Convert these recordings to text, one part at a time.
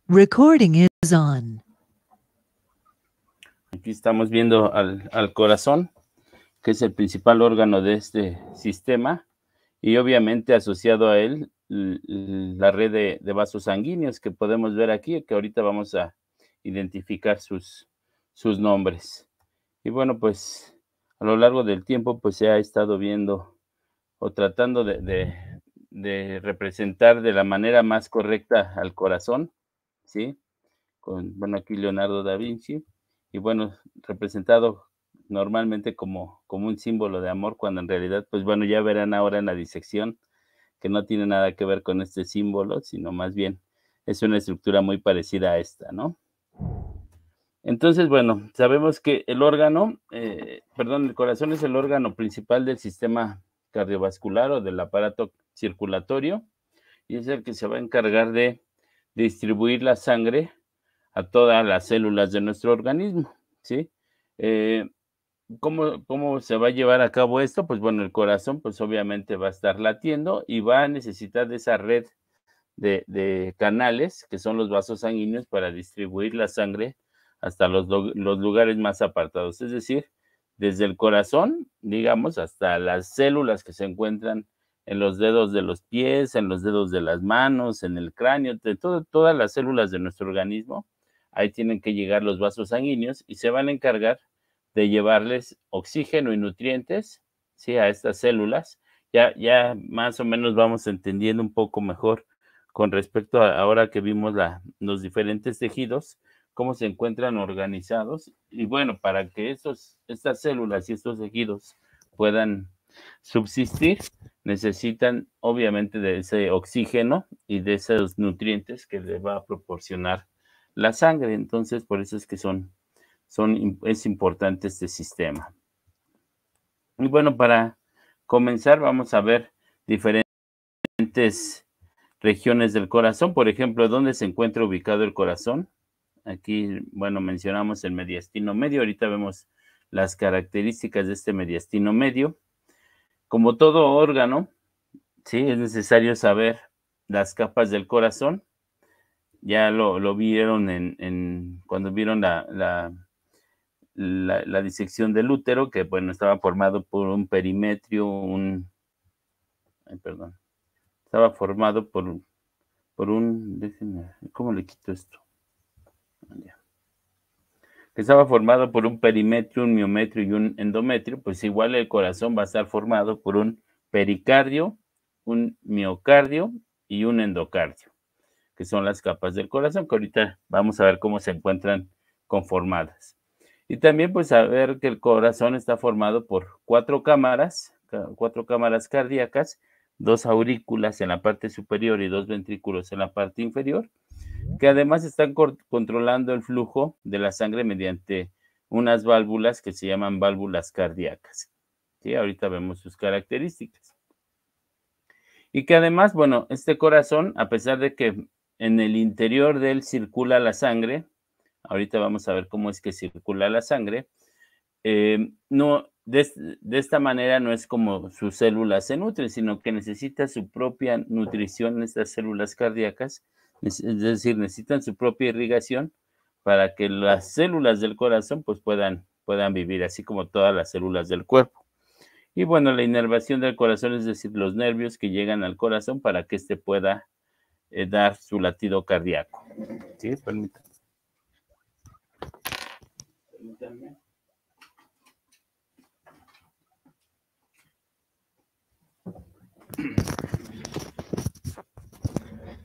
Recording is on. Aquí estamos viendo al corazón, que es el principal órgano de este sistema, y obviamente asociado a él la red de vasos sanguíneos que podemos ver aquí, que ahorita vamos a identificar sus nombres. Y bueno, pues a lo largo del tiempo pues se ha estado viendo o tratando de representar de la manera más correcta al corazón, ¿sí? Bueno, aquí Leonardo da Vinci, y bueno, representado normalmente como un símbolo de amor, cuando en realidad, pues bueno, ya verán ahora en la disección que no tiene nada que ver con este símbolo, sino más bien es una estructura muy parecida a esta, ¿no? Entonces, bueno, sabemos que el corazón es el órgano principal del sistema cardiovascular o del aparato circulatorio, y es el que se va a encargar de distribuir la sangre a todas las células de nuestro organismo, ¿sí? ¿Cómo se va a llevar a cabo esto? Pues bueno, el corazón pues obviamente va a estar latiendo y va a necesitar de esa red de canales, que son los vasos sanguíneos, para distribuir la sangre hasta los lugares más apartados, es decir, desde el corazón, digamos, hasta las células que se encuentran en los dedos de los pies, en los dedos de las manos, en el cráneo, todas las células de nuestro organismo. Ahí tienen que llegar los vasos sanguíneos y se van a encargar de llevarles oxígeno y nutrientes, ¿sí?, a estas células. Ya más o menos vamos entendiendo un poco mejor con respecto a ahora que vimos los diferentes tejidos, cómo se encuentran organizados. Y bueno, para que estas células y estos tejidos puedan subsistir, necesitan obviamente de ese oxígeno y de esos nutrientes que le va a proporcionar la sangre. Entonces, por eso es que es importante este sistema. Y bueno, para comenzar vamos a ver diferentes regiones del corazón. Por ejemplo, ¿dónde se encuentra ubicado el corazón? Aquí, bueno, mencionamos el mediastino medio. Ahorita vemos las características de este mediastino medio. Como todo órgano, sí, es necesario saber las capas del corazón. Ya lo vieron cuando vieron la disección del útero, que bueno, estaba formado por un perimetrio, estaba formado por un, déjenme, ¿cómo le quito esto? Ya. Que estaba formado por un perimetrio, un miometrio y un endometrio. Pues igual el corazón va a estar formado por un pericardio, un miocardio y un endocardio, que son las capas del corazón, que ahorita vamos a ver cómo se encuentran conformadas. Y también pues saber que el corazón está formado por cuatro cámaras cardíacas, 2 aurículas en la parte superior y 2 ventrículos en la parte inferior, que además están controlando el flujo de la sangre mediante unas válvulas que se llaman válvulas cardíacas. ¿Sí? Ahorita vemos sus características. Y que además, bueno, este corazón, a pesar de que en el interior de él circula la sangre, ahorita vamos a ver cómo es que circula la sangre, no, de esta manera no es como sus células se nutren, sino que necesita su propia nutrición estas células cardíacas, es decir, necesitan su propia irrigación para que las células del corazón pues puedan vivir, así como todas las células del cuerpo. Y bueno, la inervación del corazón, es decir, los nervios que llegan al corazón para que éste pueda dar su latido cardíaco. ¿Sí? Permítanme.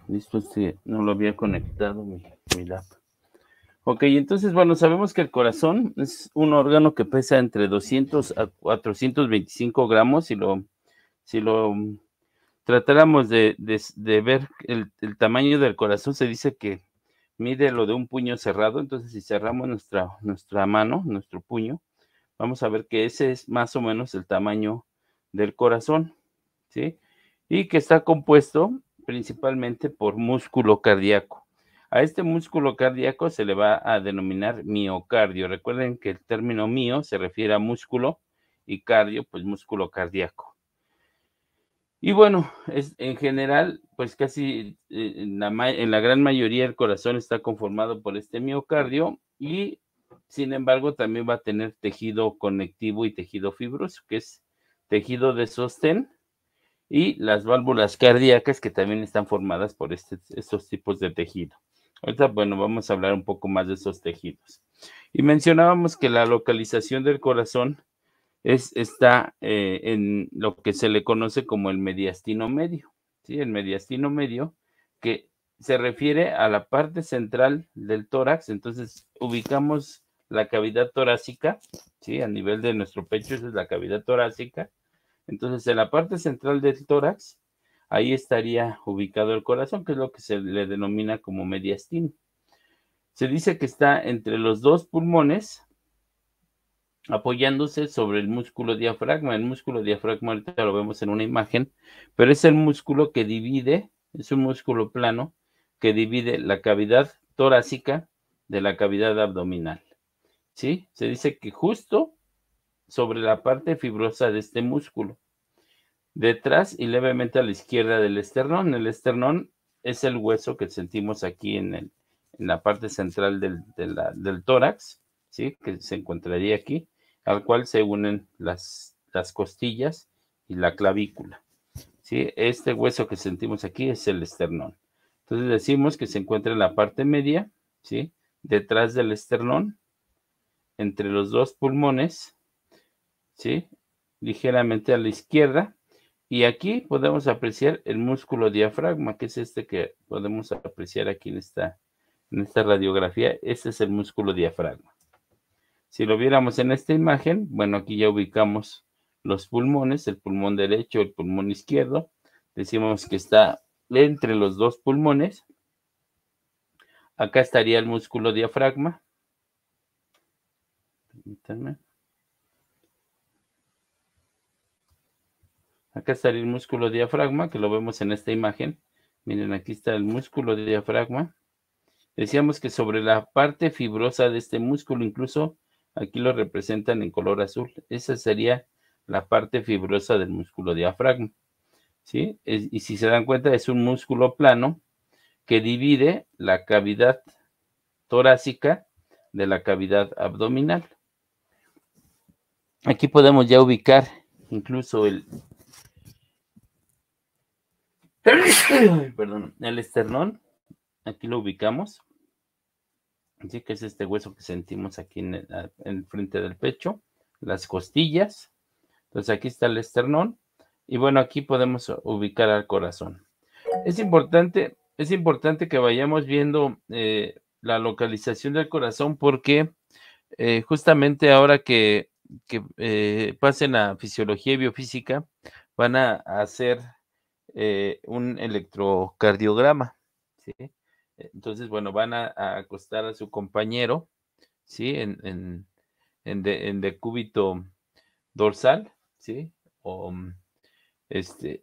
Listo, no lo había conectado mi laptop. Ok, entonces, bueno, sabemos que el corazón es un órgano que pesa entre 200 a 425 gramos. Si lo tratáramos de ver el tamaño del corazón, se dice que mide lo de un puño cerrado. Entonces, si cerramos nuestra mano, nuestro puño, vamos a ver que ese es más o menos el tamaño del corazón, ¿sí? Y que está compuesto principalmente por músculo cardíaco. A este músculo cardíaco se le va a denominar miocardio. Recuerden que el término mio se refiere a músculo y cardio, pues músculo cardíaco. Y bueno, en general, pues casi en la gran mayoría el corazón está conformado por este miocardio y sin embargo también va a tener tejido conectivo y tejido fibroso, que es tejido de sostén y las válvulas cardíacas que también están formadas por estos tipos de tejido. Ahorita, bueno, vamos a hablar un poco más de esos tejidos. Y mencionábamos que la localización del corazón está en lo que se le conoce como el mediastino medio, ¿sí? El mediastino medio, que se refiere a la parte central del tórax, entonces ubicamos la cavidad torácica, ¿sí? A nivel de nuestro pecho, esa es la cavidad torácica. Entonces, en la parte central del tórax, ahí estaría ubicado el corazón, que es lo que se le denomina como mediastino. Se dice que está entre los dos pulmones, apoyándose sobre el músculo diafragma. El músculo diafragma ahorita lo vemos en una imagen, pero es el músculo que divide, es un músculo plano que divide la cavidad torácica de la cavidad abdominal. ¿Sí? Se dice que justo sobre la parte fibrosa de este músculo, detrás y levemente a la izquierda del esternón. El esternón es el hueso que sentimos aquí en la parte central del tórax, ¿sí? Que se encontraría aquí, al cual se unen las costillas y la clavícula, ¿sí? Este hueso que sentimos aquí es el esternón. Entonces decimos que se encuentra en la parte media, ¿sí? Detrás del esternón, entre los dos pulmones, ¿sí? Ligeramente a la izquierda. Y aquí podemos apreciar el músculo diafragma, que es este que podemos apreciar aquí en esta radiografía. Este es el músculo diafragma. Si lo viéramos en esta imagen, bueno, aquí ya ubicamos los pulmones, el pulmón derecho, el pulmón izquierdo. Decimos que está entre los dos pulmones. Acá estaría el músculo diafragma. Permítanme. Acá estaría el músculo diafragma, que lo vemos en esta imagen. Miren, aquí está el músculo diafragma. Decíamos que sobre la parte fibrosa de este músculo, incluso aquí lo representan en color azul. Esa sería la parte fibrosa del músculo diafragma, ¿sí? Y si se dan cuenta, es un músculo plano que divide la cavidad torácica de la cavidad abdominal. Aquí podemos ya ubicar incluso perdón, el esternón. Aquí lo ubicamos. Así que es este hueso que sentimos aquí en frente del pecho, las costillas. Entonces aquí está el esternón. Y bueno, aquí podemos ubicar al corazón. Es importante que vayamos viendo la localización del corazón porque justamente ahora que pasen a fisiología y biofísica, van a hacer un electrocardiograma, ¿sí? Entonces, bueno, van a acostar a su compañero, ¿sí? En decúbito dorsal, ¿sí?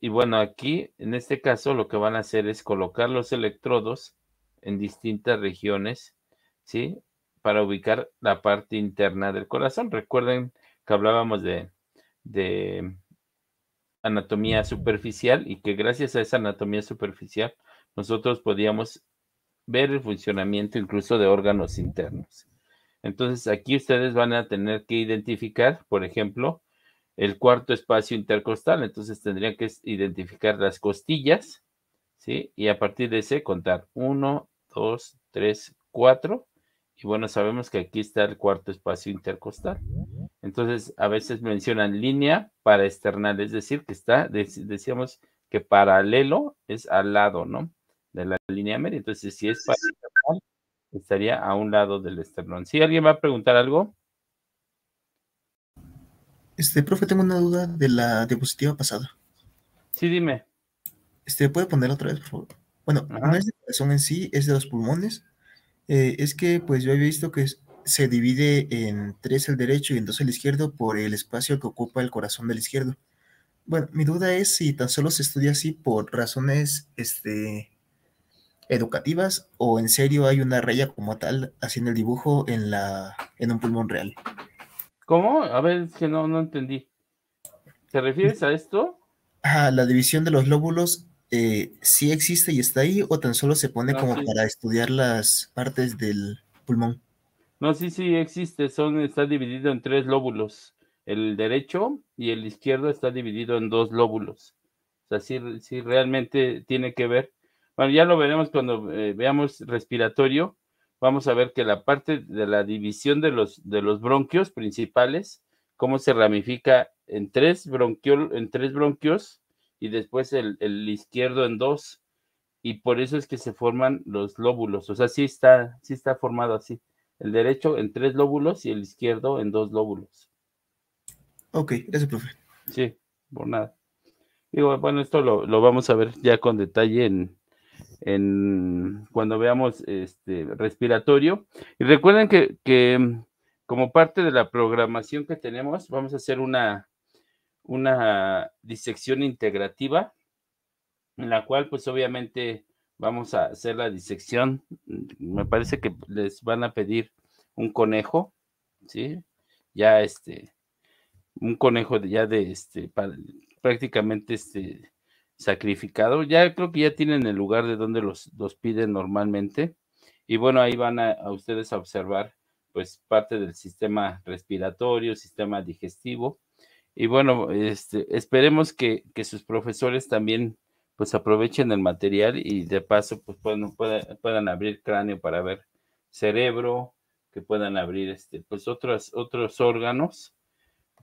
Y bueno, aquí, en este caso, lo que van a hacer es colocar los electrodos en distintas regiones, ¿sí? Para ubicar la parte interna del corazón. Recuerden que hablábamos de anatomía superficial y que gracias a esa anatomía superficial nosotros podíamos ver el funcionamiento incluso de órganos internos. Entonces aquí ustedes van a tener que identificar, por ejemplo, el cuarto espacio intercostal. Entonces tendrían que identificar las costillas, ¿sí? Y a partir de ese contar 1, 2, 3, 4. Y bueno, sabemos que aquí está el cuarto espacio intercostal. Entonces, a veces mencionan línea paraesternal, es decir, que está, decíamos que paralelo es al lado, ¿no? De la línea media. Entonces, si es paraesternal, estaría a un lado del esternón. ¿Sí? ¿Alguien va a preguntar algo? Profe, tengo una duda de la diapositiva pasada. Sí, dime. ¿Puede ponerla otra vez, por favor? Bueno, no Ajá. es de corazón en sí, es de los pulmones. Es que, pues, yo había visto que se divide en 3 el derecho y en 2 el izquierdo por el espacio que ocupa el corazón del izquierdo. Bueno, mi duda es si tan solo se estudia así por razones, educativas o en serio hay una raya como tal haciendo el dibujo en un pulmón real. ¿Cómo? A ver, es que no entendí. ¿Te refieres a esto? la división de los lóbulos sí existe y está ahí, o tan solo se pone No, como sí. para estudiar las partes del pulmón. No, sí existe, está dividido en 3 lóbulos. El derecho y el izquierdo está dividido en 2 lóbulos. O sea, sí realmente tiene que ver. Bueno, ya lo veremos cuando veamos respiratorio. Vamos a ver que la parte de la división de los bronquios principales, cómo se ramifica en 3 bronquios y después el izquierdo en 2. Y por eso es que se forman los lóbulos. O sea, sí está formado así. El derecho en 3 lóbulos y el izquierdo en 2 lóbulos. Ok, gracias, profe. Sí, por nada. Digo, bueno, esto lo vamos a ver ya con detalle cuando veamos respiratorio. Y recuerden que como parte de la programación que tenemos, vamos a hacer una disección integrativa, en la cual pues obviamente vamos a hacer la disección. Me parece que les van a pedir un conejo, ¿sí? Ya un conejo ya prácticamente sacrificado. Ya creo que ya tienen el lugar de donde los piden normalmente. Y bueno, ahí van a ustedes a observar pues parte del sistema respiratorio, sistema digestivo. Y bueno, esperemos que sus profesores también pues aprovechen el material y de paso pues puedan abrir cráneo para ver cerebro, que puedan abrir pues otros órganos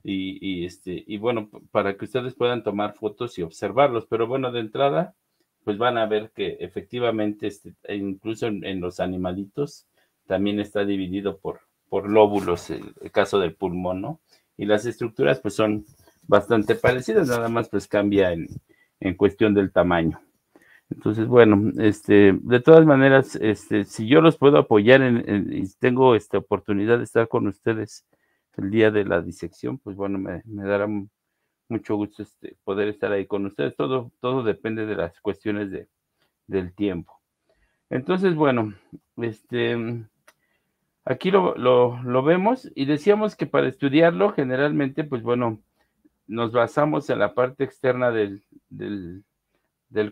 y bueno, para que ustedes puedan tomar fotos y observarlos. Pero bueno, de entrada pues van a ver que efectivamente incluso en los animalitos también está dividido por lóbulos, el caso del pulmón, ¿no? Y las estructuras pues son bastante parecidas, nada más pues cambia en cuestión del tamaño. Entonces, bueno, de todas maneras, si yo los puedo apoyar y tengo esta oportunidad de estar con ustedes el día de la disección, pues bueno, me dará mucho gusto poder estar ahí con ustedes. Todo depende de las cuestiones del tiempo. Entonces, bueno, aquí lo vemos y decíamos que para estudiarlo, generalmente, pues bueno, nos basamos en la parte externa del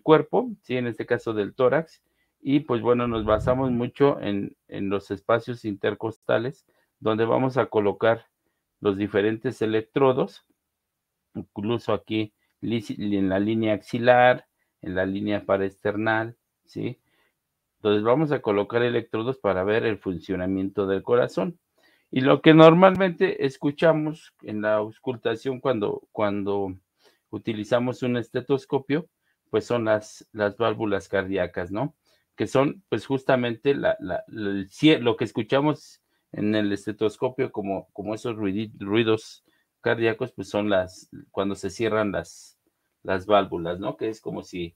cuerpo, ¿sí? En este caso del tórax, y pues bueno, nos basamos mucho en los espacios intercostales, donde vamos a colocar los diferentes electrodos, incluso aquí en la línea axilar, en la línea paraesternal, ¿sí? Entonces vamos a colocar electrodos para ver el funcionamiento del corazón. Y lo que normalmente escuchamos en la auscultación cuando utilizamos un estetoscopio, pues son las válvulas cardíacas, ¿no? Que son pues justamente lo que escuchamos en el estetoscopio como esos ruidos cardíacos, pues son cuando se cierran las válvulas, ¿no? Que es como si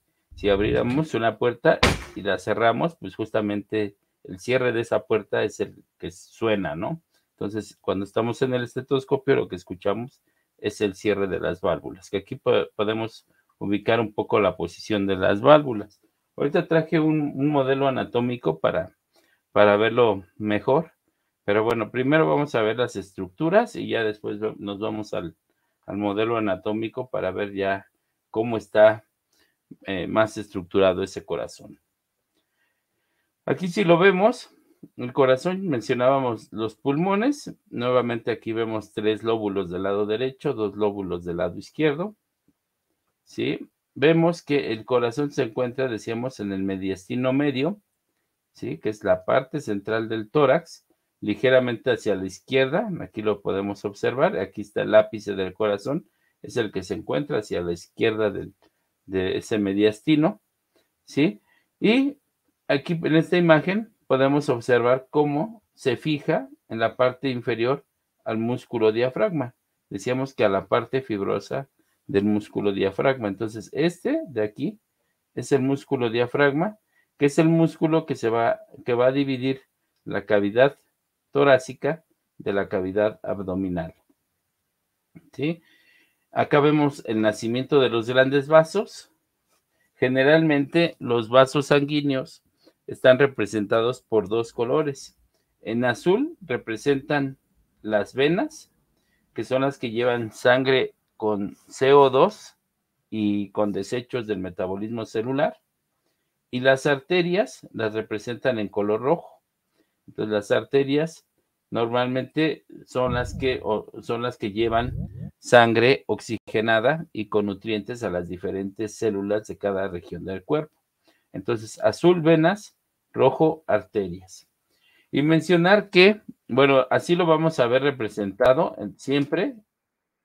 abriéramos una puerta y la cerramos, pues justamente el cierre de esa puerta es el que suena, ¿no? Entonces, cuando estamos en el estetoscopio, lo que escuchamos es el cierre de las válvulas, que aquí podemos ubicar un poco la posición de las válvulas. Ahorita traje un modelo anatómico para verlo mejor, pero bueno, primero vamos a ver las estructuras y ya después nos vamos al modelo anatómico para ver ya cómo está más estructurado ese corazón. Aquí si lo vemos, el corazón, mencionábamos los pulmones, nuevamente aquí vemos 3 lóbulos del lado derecho, 2 lóbulos del lado izquierdo, ¿sí? Vemos que el corazón se encuentra, decíamos, en el mediastino medio, ¿sí? Que es la parte central del tórax, ligeramente hacia la izquierda, aquí lo podemos observar, aquí está el ápice del corazón, es el que se encuentra hacia la izquierda de ese mediastino, ¿sí? Y aquí en esta imagen podemos observar cómo se fija en la parte inferior al músculo diafragma. Decíamos que a la parte fibrosa del músculo diafragma. Entonces, de aquí es el músculo diafragma, que es el músculo que va a dividir la cavidad torácica de la cavidad abdominal, ¿sí? Acá vemos el nacimiento de los grandes vasos. Generalmente los vasos sanguíneos están representados por 2 colores. En azul representan las venas, que son las que llevan sangre con CO2, y con desechos del metabolismo celular. Y las arterias las representan en color rojo. Entonces las arterias normalmente son las que llevan sangre oxigenada y con nutrientes a las diferentes células de cada región del cuerpo. Entonces, azul venas, rojo arterias. Y mencionar que, bueno, así lo vamos a ver representado siempre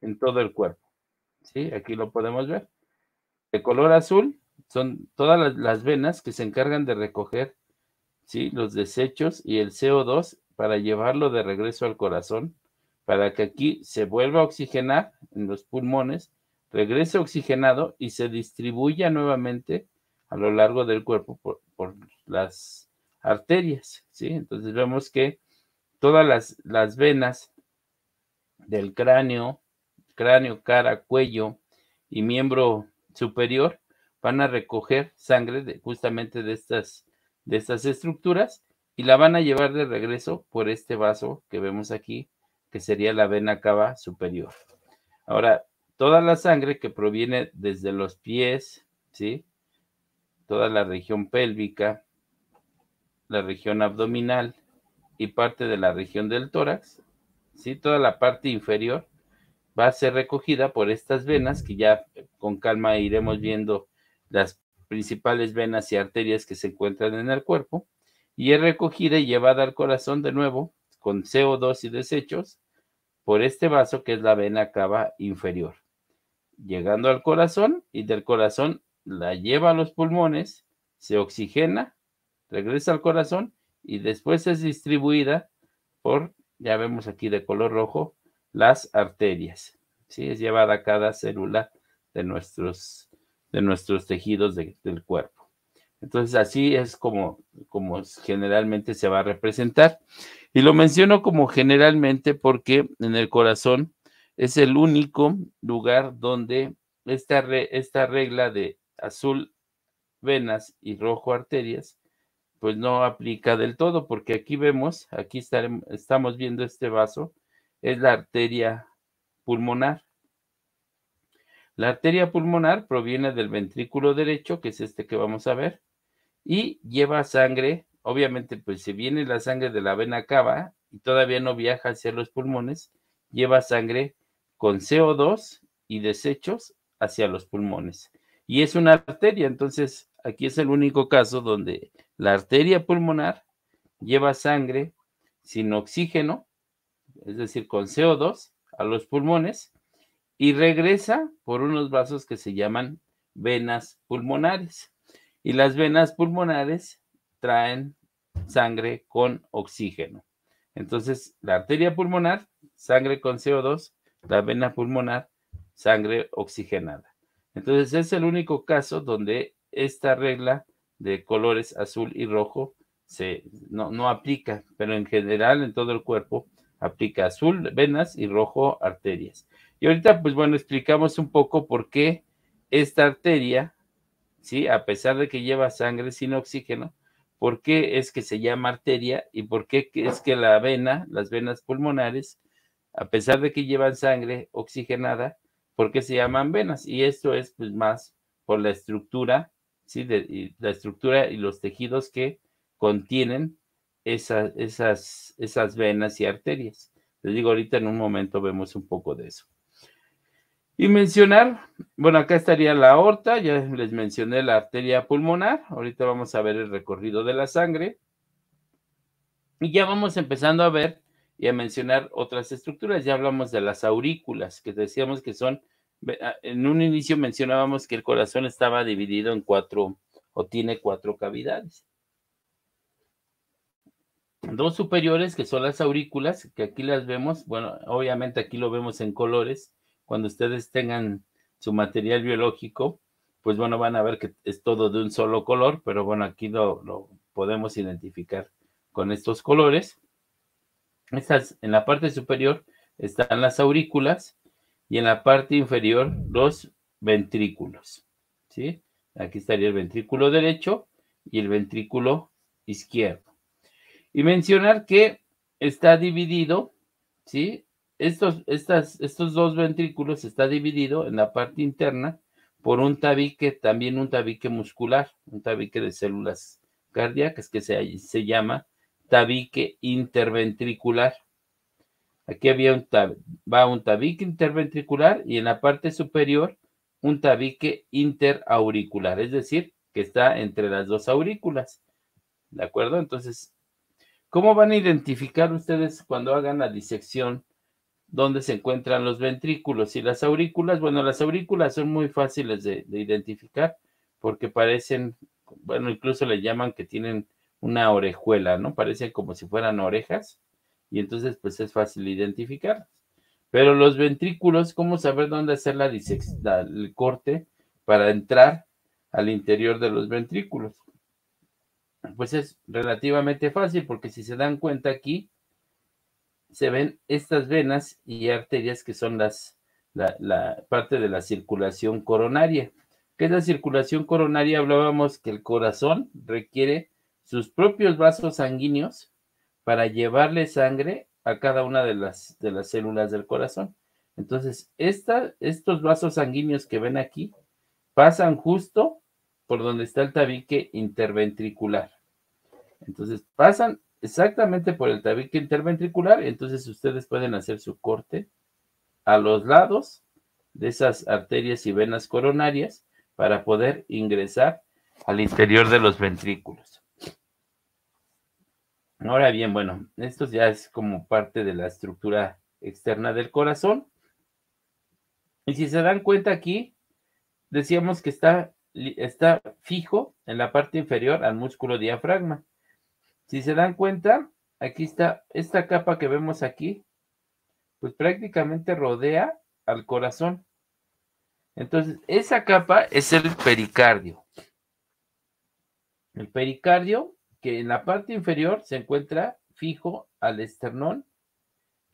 en todo el cuerpo. ¿Sí? Aquí lo podemos ver. De color azul son todas las venas que se encargan de recoger, ¿sí?, los desechos y el CO2 para llevarlo de regreso al corazón, para que aquí se vuelva a oxigenar en los pulmones, regrese oxigenado y se distribuya nuevamente a lo largo del cuerpo por las arterias, ¿sí? Entonces vemos que todas las venas del cráneo, cara, cuello y miembro superior van a recoger sangre justamente de estas estructuras y la van a llevar de regreso por este vaso que vemos aquí, que sería la vena cava superior. Ahora, toda la sangre que proviene desde los pies, ¿sí?, toda la región pélvica, la región abdominal y parte de la región del tórax, ¿sí?, toda la parte inferior va a ser recogida por estas venas, que ya con calma iremos viendo las principales venas y arterias que se encuentran en el cuerpo, y es recogida y llevada al corazón de nuevo con CO2 y desechos por este vaso que es la vena cava inferior, llegando al corazón, y del corazón la lleva a los pulmones, se oxigena, regresa al corazón y después es distribuida por, ya vemos aquí de color rojo, las arterias. ¿Sí? Es llevada a cada célula de nuestros tejidos del cuerpo. Entonces así es como generalmente se va a representar. Y lo menciono como generalmente porque en el corazón es el único lugar donde esta regla de azul venas y rojo arterias pues no aplica del todo, porque aquí vemos, estamos viendo este vaso, es la arteria pulmonar. La arteria pulmonar proviene del ventrículo derecho, que es este que vamos a ver, y lleva sangre, obviamente pues si viene la sangre de la vena cava y todavía no viaja hacia los pulmones, lleva sangre con CO2 y desechos hacia los pulmones. Y es una arteria, entonces aquí es el único caso donde la arteria pulmonar lleva sangre sin oxígeno, es decir, con CO2 a los pulmones, y regresa por unos vasos que se llaman venas pulmonares. Y las venas pulmonares traen sangre con oxígeno. Entonces, la arteria pulmonar, sangre con CO2, la vena pulmonar, sangre oxigenada. Entonces, es el único caso donde esta regla de colores azul y rojo no aplica, pero en general en todo el cuerpo aplica azul venas y rojo arterias. Y ahorita, pues bueno, explicamos un poco por qué esta arteria, ¿sí?, a pesar de que lleva sangre sin oxígeno, por qué es que se llama arteria y por qué es que las venas pulmonares, a pesar de que llevan sangre oxigenada, por qué se llaman venas. Y esto es pues más por la estructura, ¿sí?, la estructura y los tejidos que contienen esas venas y arterias. Les digo, ahorita en un momento vemos un poco de eso. Y mencionar, bueno, acá estaría la aorta, ya les mencioné la arteria pulmonar, ahorita vamos a ver el recorrido de la sangre. Y ya vamos empezando a ver y a mencionar otras estructuras. Ya hablamos de las aurículas, que decíamos que son, en un inicio mencionábamos que el corazón estaba dividido en 4, o tiene 4 cavidades. 2 superiores, que son las aurículas, que aquí las vemos, bueno, obviamente aquí lo vemos en colores. Cuando ustedes tengan su material biológico, pues bueno, van a ver que es todo de un solo color, pero bueno, aquí lo podemos identificar con estos colores. En la parte superior están las aurículas y en la parte inferior los ventrículos, ¿sí? Aquí estaría el ventrículo derecho y el ventrículo izquierdo. Y mencionar que está dividido, ¿sí? Estos 2 ventrículos está dividido en la parte interna por un tabique, también un tabique muscular, un tabique de células cardíacas que se llama tabique interventricular. Aquí va un tabique interventricular y en la parte superior un tabique interauricular, es decir, que está entre las dos aurículas. ¿De acuerdo? Entonces, ¿cómo van a identificar ustedes cuando hagan la disección dónde se encuentran los ventrículos y las aurículas? Bueno, las aurículas son muy fáciles de identificar porque parecen, bueno, incluso le llaman que tienen una orejuela, ¿no? Parecen como si fueran orejas y entonces pues es fácil identificarlas. Pero los ventrículos, ¿cómo saber dónde hacer el corte para entrar al interior de los ventrículos? Pues es relativamente fácil porque si se dan cuenta aquí, se ven estas venas y arterias que son la parte de la circulación coronaria. ¿Qué es la circulación coronaria? Hablábamos que el corazón requiere sus propios vasos sanguíneos para llevarle sangre a cada una de las células del corazón. Entonces, estos vasos sanguíneos que ven aquí pasan justo por donde está el tabique interventricular. Entonces, pasan exactamente por el tabique interventricular, entonces ustedes pueden hacer su corte a los lados de esas arterias y venas coronarias para poder ingresar al interior de los ventrículos. Ahora bien, bueno, esto ya es como parte de la estructura externa del corazón. Y si se dan cuenta aquí, decíamos que está fijo en la parte inferior al músculo diafragma. Si se dan cuenta, aquí está esta capa que vemos aquí, pues prácticamente rodea al corazón. Entonces, esa capa es el pericardio. El pericardio, que en la parte inferior se encuentra fijo al esternón,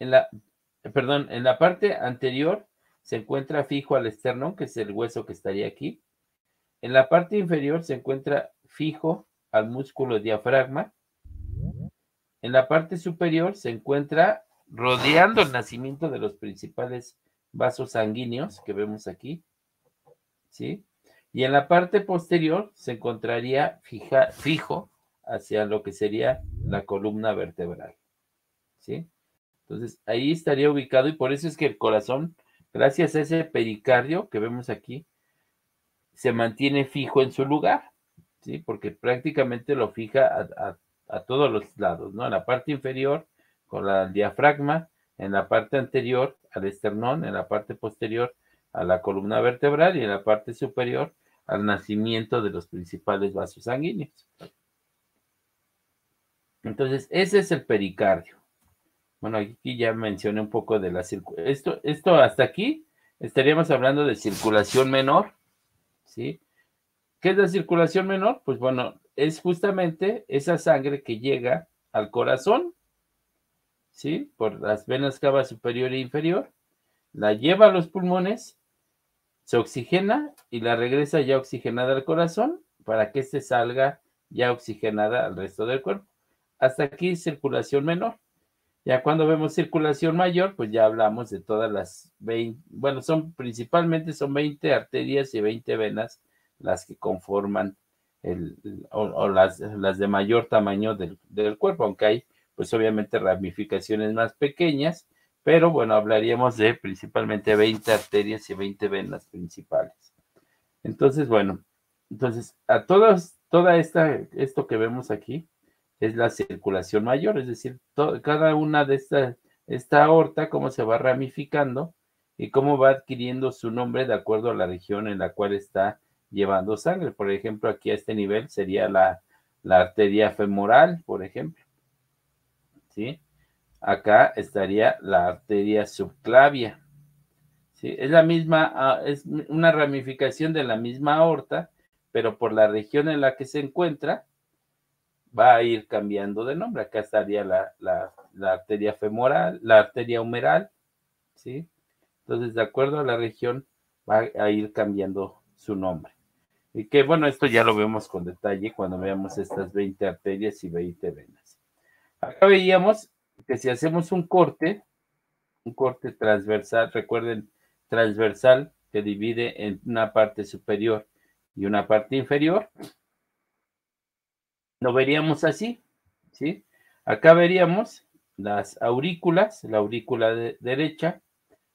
en la parte anterior se encuentra fijo al esternón, que es el hueso que estaría aquí. En la parte inferior se encuentra fijo al músculo diafragma. En la parte superior se encuentra rodeando el nacimiento de los principales vasos sanguíneos que vemos aquí, ¿sí? Y en la parte posterior se encontraría fijo hacia lo que sería la columna vertebral, ¿sí? Entonces, ahí estaría ubicado y por eso es que el corazón, gracias a ese pericardio que vemos aquí, se mantiene fijo en su lugar, ¿sí? Porque prácticamente lo fija a todos los lados, ¿no? En la parte inferior con el diafragma, en la parte anterior al esternón, en la parte posterior a la columna vertebral y en la parte superior al nacimiento de los principales vasos sanguíneos. Entonces, ese es el pericardio. Bueno, aquí ya mencioné un poco de la circulación. Esto hasta aquí estaríamos hablando de circulación menor, ¿sí? ¿Qué es la circulación menor? Pues bueno, es justamente esa sangre que llega al corazón, ¿sí? Por las venas cava superior e inferior, la lleva a los pulmones, se oxigena y la regresa ya oxigenada al corazón para que éste salga ya oxigenada al resto del cuerpo. Hasta aquí circulación menor. Ya cuando vemos circulación mayor, pues ya hablamos de todas las 20, bueno, principalmente son 20 arterias y 20 venas las que conforman las de mayor tamaño del cuerpo, aunque hay pues obviamente ramificaciones más pequeñas, pero bueno, hablaríamos de principalmente 20 arterias y 20 venas principales. Entonces, bueno, esto que vemos aquí es la circulación mayor, es decir, cada una de esta aorta, cómo se va ramificando y cómo va adquiriendo su nombre de acuerdo a la región en la cual está llevando sangre. Por ejemplo, aquí a este nivel sería la arteria femoral, por ejemplo, ¿sí? Acá estaría la arteria subclavia, ¿sí? Es la misma, es una ramificación de la misma aorta, pero por la región en la que se encuentra, va a ir cambiando de nombre. Acá estaría la arteria femoral, la arteria humeral, ¿sí? Entonces, de acuerdo a la región, va a ir cambiando su nombre. Y que, bueno, esto ya lo vemos con detalle cuando veamos estas 20 arterias y 20 venas. Acá veíamos que si hacemos un corte transversal, recuerden, transversal, que divide en una parte superior y una parte inferior, lo veríamos así, ¿sí? Acá veríamos las aurículas, la aurícula derecha,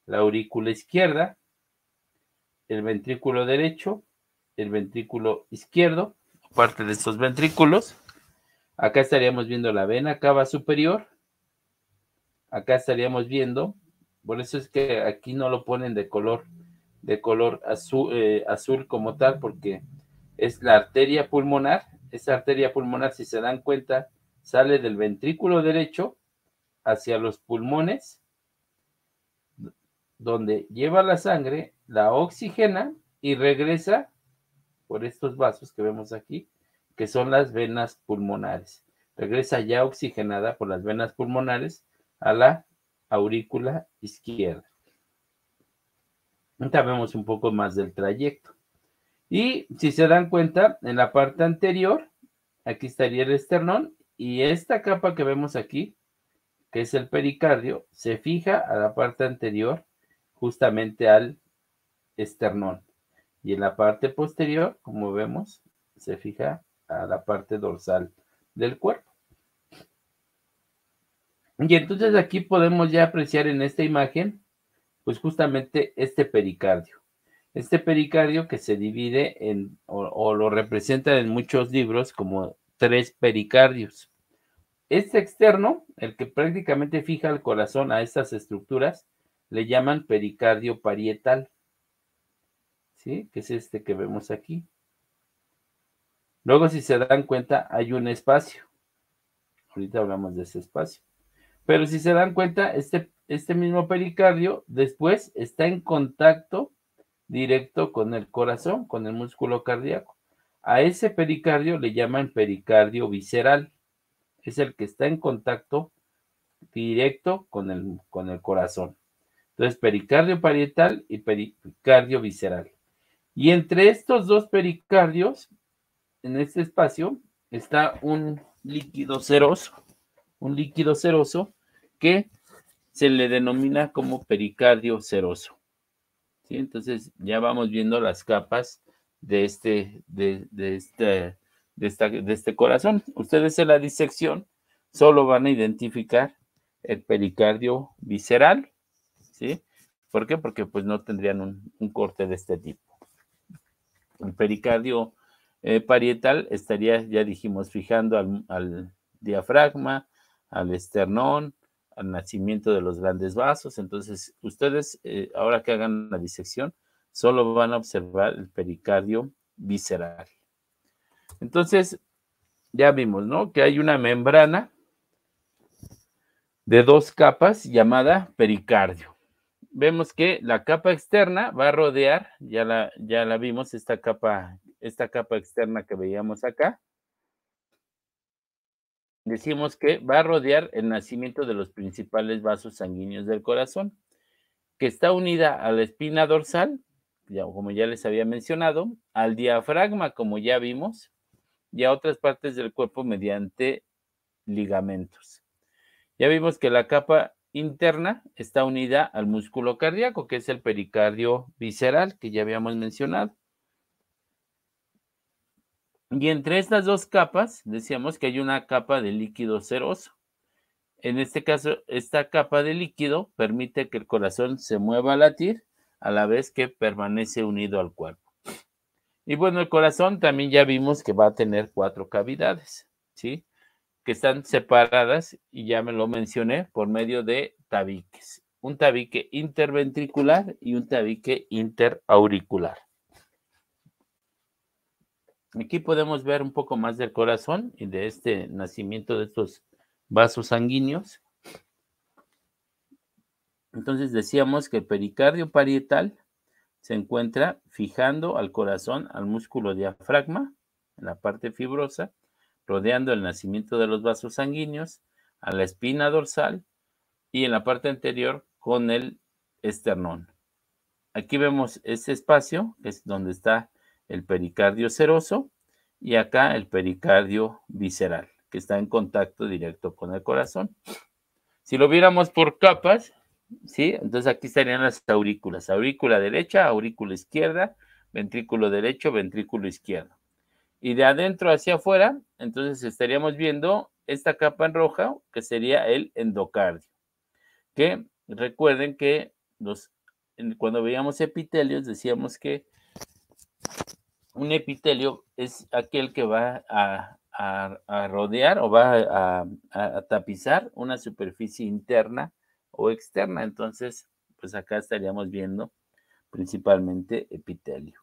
la aurícula izquierda, el ventrículo derecho, el ventrículo izquierdo, parte de estos ventrículos. Acá estaríamos viendo la vena cava superior. Acá estaríamos viendo, por eso es que aquí no lo ponen de color azul, azul como tal, porque es la arteria pulmonar. Esa arteria pulmonar, si se dan cuenta, sale del ventrículo derecho hacia los pulmones, donde lleva la sangre, la oxigena y regresa por estos vasos que vemos aquí, que son las venas pulmonares. Regresa ya oxigenada por las venas pulmonares a la aurícula izquierda. Ahorita vemos un poco más del trayecto. Y si se dan cuenta, en la parte anterior, aquí estaría el esternón, y esta capa que vemos aquí, que es el pericardio, se fija a la parte anterior, justamente al esternón. Y en la parte posterior, como vemos, se fija a la parte dorsal del cuerpo. Y entonces aquí podemos ya apreciar en esta imagen, pues justamente este pericardio. Este pericardio que se divide o lo representan en muchos libros como 3 pericardios. Este externo, el que prácticamente fija el corazón a estas estructuras, le llaman pericardio parietal, ¿sí? Que es este que vemos aquí. Luego, si se dan cuenta, hay un espacio. Ahorita hablamos de ese espacio. Pero si se dan cuenta, este mismo pericardio después está en contacto directo con el corazón, con el músculo cardíaco. A ese pericardio le llaman pericardio visceral. Es el que está en contacto directo con el corazón. Entonces, pericardio parietal y pericardio visceral. Y entre estos dos pericardios, en este espacio, está un líquido seroso que se le denomina como pericardio seroso. ¿Sí? Entonces ya vamos viendo las capas de este corazón. Ustedes en la disección solo van a identificar el pericardio visceral, ¿sí? ¿Por qué? Porque pues no tendrían un corte de este tipo. El pericardio parietal estaría, ya dijimos, fijando al diafragma, al esternón, al nacimiento de los grandes vasos. Entonces, ustedes, ahora que hagan la disección, solo van a observar el pericardio visceral. Entonces, ya vimos, ¿no? Que hay una membrana de 2 capas llamada pericardio. Vemos que la capa externa va a rodear, ya la vimos, esta capa externa que veíamos acá. Decimos que va a rodear el nacimiento de los principales vasos sanguíneos del corazón, que está unida a la espina dorsal, como ya les había mencionado, al diafragma, como ya vimos, y a otras partes del cuerpo mediante ligamentos. Ya vimos que la capa interna está unida al músculo cardíaco, que es el pericardio visceral, que ya habíamos mencionado. Y entre estas 2 capas, decíamos que hay una capa de líquido seroso. En este caso, esta capa de líquido permite que el corazón se mueva a latir, a la vez que permanece unido al cuerpo. Y bueno, el corazón también ya vimos que va a tener 4 cavidades, ¿sí? Que están separadas, y ya me lo mencioné, por medio de tabiques. Un tabique interventricular y un tabique interauricular. Aquí podemos ver un poco más del corazón y de este nacimiento de estos vasos sanguíneos. Entonces decíamos que el pericardio parietal se encuentra fijando al corazón, al músculo diafragma, en la parte fibrosa, rodeando el nacimiento de los vasos sanguíneos, a la espina dorsal y en la parte anterior con el esternón. Aquí vemos este espacio, que es donde está el pericardio seroso, y acá el pericardio visceral, que está en contacto directo con el corazón. Si lo viéramos por capas, ¿sí? Entonces aquí estarían las aurículas. Aurícula derecha, aurícula izquierda, ventrículo derecho, ventrículo izquierdo. Y de adentro hacia afuera, entonces estaríamos viendo esta capa en roja, que sería el endocardio. Que recuerden que cuando veíamos epitelios decíamos que un epitelio es aquel que va a rodear o va a tapizar una superficie interna o externa. Entonces, pues acá estaríamos viendo principalmente epitelio.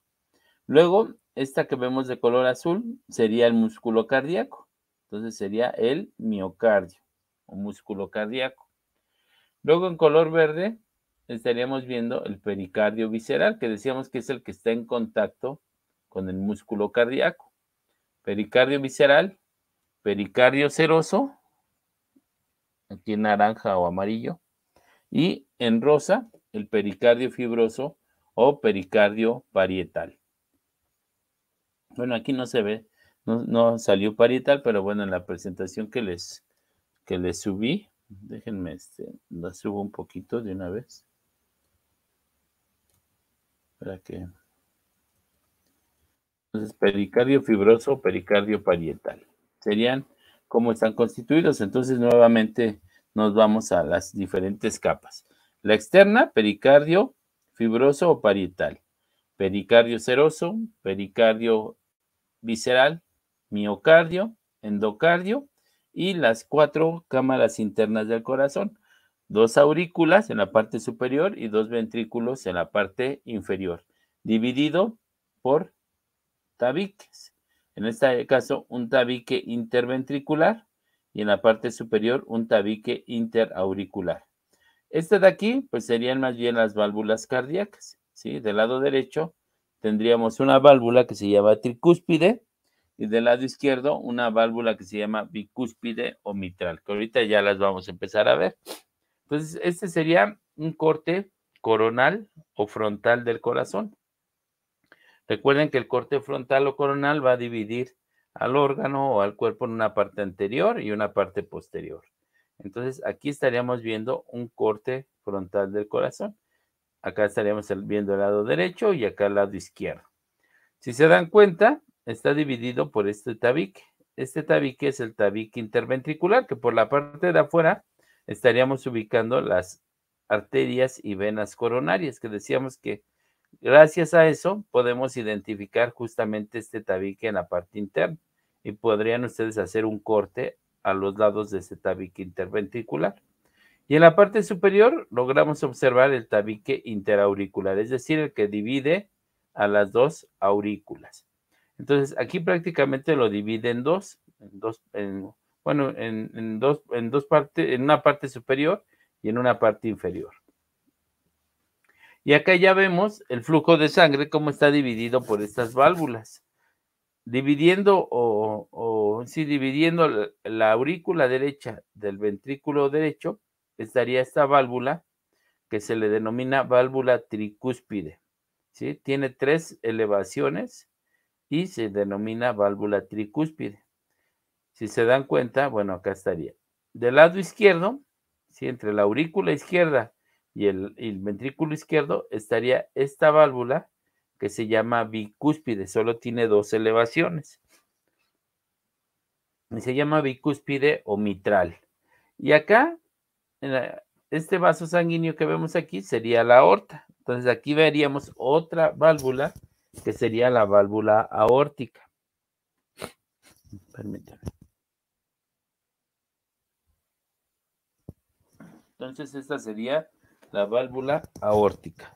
Luego, esta que vemos de color azul sería el músculo cardíaco. Entonces sería el miocardio o músculo cardíaco. Luego en color verde estaríamos viendo el pericardio visceral, que decíamos que es el que está en contacto con el músculo cardíaco. Pericardio visceral, pericardio seroso, aquí en naranja o amarillo, y en rosa el pericardio fibroso o pericardio parietal. Bueno, aquí no se ve, no salió parietal, pero bueno, en la presentación que les subí, déjenme, la subo un poquito de una vez. Para que... Entonces, pericardio fibroso, pericardio parietal. Serían cómo están constituidos. Entonces, nuevamente nos vamos a las diferentes capas. La externa, pericardio fibroso o parietal. Pericardio seroso, pericardio visceral, miocardio, endocardio y las 4 cámaras internas del corazón. 2 aurículas en la parte superior y 2 ventrículos en la parte inferior, dividido por tabiques. En este caso, un tabique interventricular y en la parte superior un tabique interauricular. Este de aquí, pues serían más bien las válvulas cardíacas, ¿sí? Del lado derecho tendríamos una válvula que se llama tricúspide y del lado izquierdo una válvula que se llama bicúspide o mitral, que ahorita ya las vamos a empezar a ver. Entonces, este sería un corte coronal o frontal del corazón. Recuerden que el corte frontal o coronal va a dividir al órgano o al cuerpo en una parte anterior y una parte posterior. Entonces, aquí estaríamos viendo un corte frontal del corazón. Acá estaríamos viendo el lado derecho y acá el lado izquierdo. Si se dan cuenta, está dividido por este tabique. Este tabique es el tabique interventricular, que por la parte de afuera estaríamos ubicando las arterias y venas coronarias, que decíamos que gracias a eso podemos identificar justamente este tabique en la parte interna y podrían ustedes hacer un corte a los lados de este tabique interventricular. Y en la parte superior logramos observar el tabique interauricular, es decir, el que divide a las 2 aurículas. Entonces, aquí prácticamente lo divide en dos partes, en una parte superior y en una parte inferior. Y acá ya vemos el flujo de sangre, cómo está dividido por estas válvulas. Dividiendo dividiendo la aurícula derecha del ventrículo derecho, estaría esta válvula que se le denomina válvula tricúspide, ¿sí? Tiene 3 elevaciones y se denomina válvula tricúspide. Si se dan cuenta, bueno, acá estaría. Del lado izquierdo, ¿sí? Entre la aurícula izquierda y el ventrículo izquierdo estaría esta válvula que se llama bicúspide, solo tiene 2 elevaciones. Y se llama bicúspide o mitral. Y acá, este vaso sanguíneo que vemos aquí sería la aorta. Entonces aquí veríamos otra válvula que sería la válvula aórtica. Permítanme. Entonces esta sería la válvula aórtica.